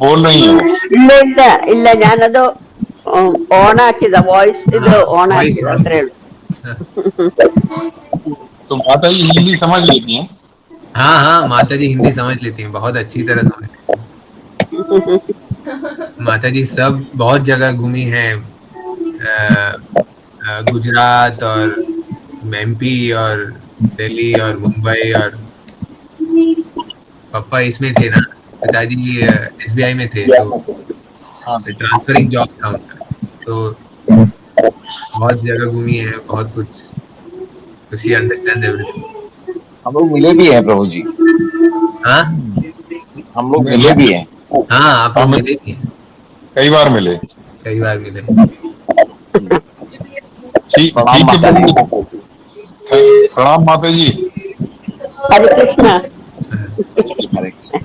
बोल रही है ಇಲ್ಲ ഞാനത് ഓൺ ആക്കിയതാ, വോയിസ് ഇത് ഓൺ ആക്കിയതാ, അത്രേ ഉള്ളൂ. तो माता जी हिंदी समझ लेती हैं? हाँ हाँ, माता जी हिंदी समझ लेती हैं, बहुत अच्छी तरह समझ लेती हैं। माता जी सब बहुत जगह घूमी हैं, गुजरात और एमपी और दिल्ली और मुंबई, और पापा इसमें थे ना, पिताजी एसबीआई में थे, तो ट्रांसफरिंग जॉब था उनका, तो बहुत जगह घूमी है, बहुत कुछ, शी अंडरस्टैंड एवरीथिंग। हम लोग मिले भी हैं प्रभु जी। हाँ, हम लोग मिले भी हैं। हाँ, आप लोग मिले भी हैं, कई बार मिले। कई बार मिले। प्रणाम माता जी। प्रणाम माता जी। ഹരേ കൃഷ്ണ. हरे कृष्ण।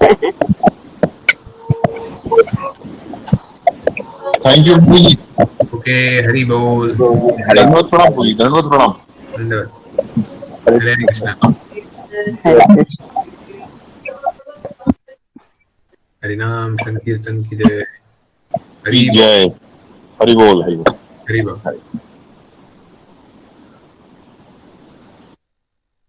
थैंक यू प्रभु जी। ओके, हरि बोल। धन्यवाद प्रणाम प्रभु जी, धन्यवाद प्रणाम। धन्यवाद। हरे कृष्णा। ഹരേ കൃഷ്ണ. हरिनाम संकीर्तन की जय। हरि बोल, जय। हरि बोल, हरि बोल। हरि बोल।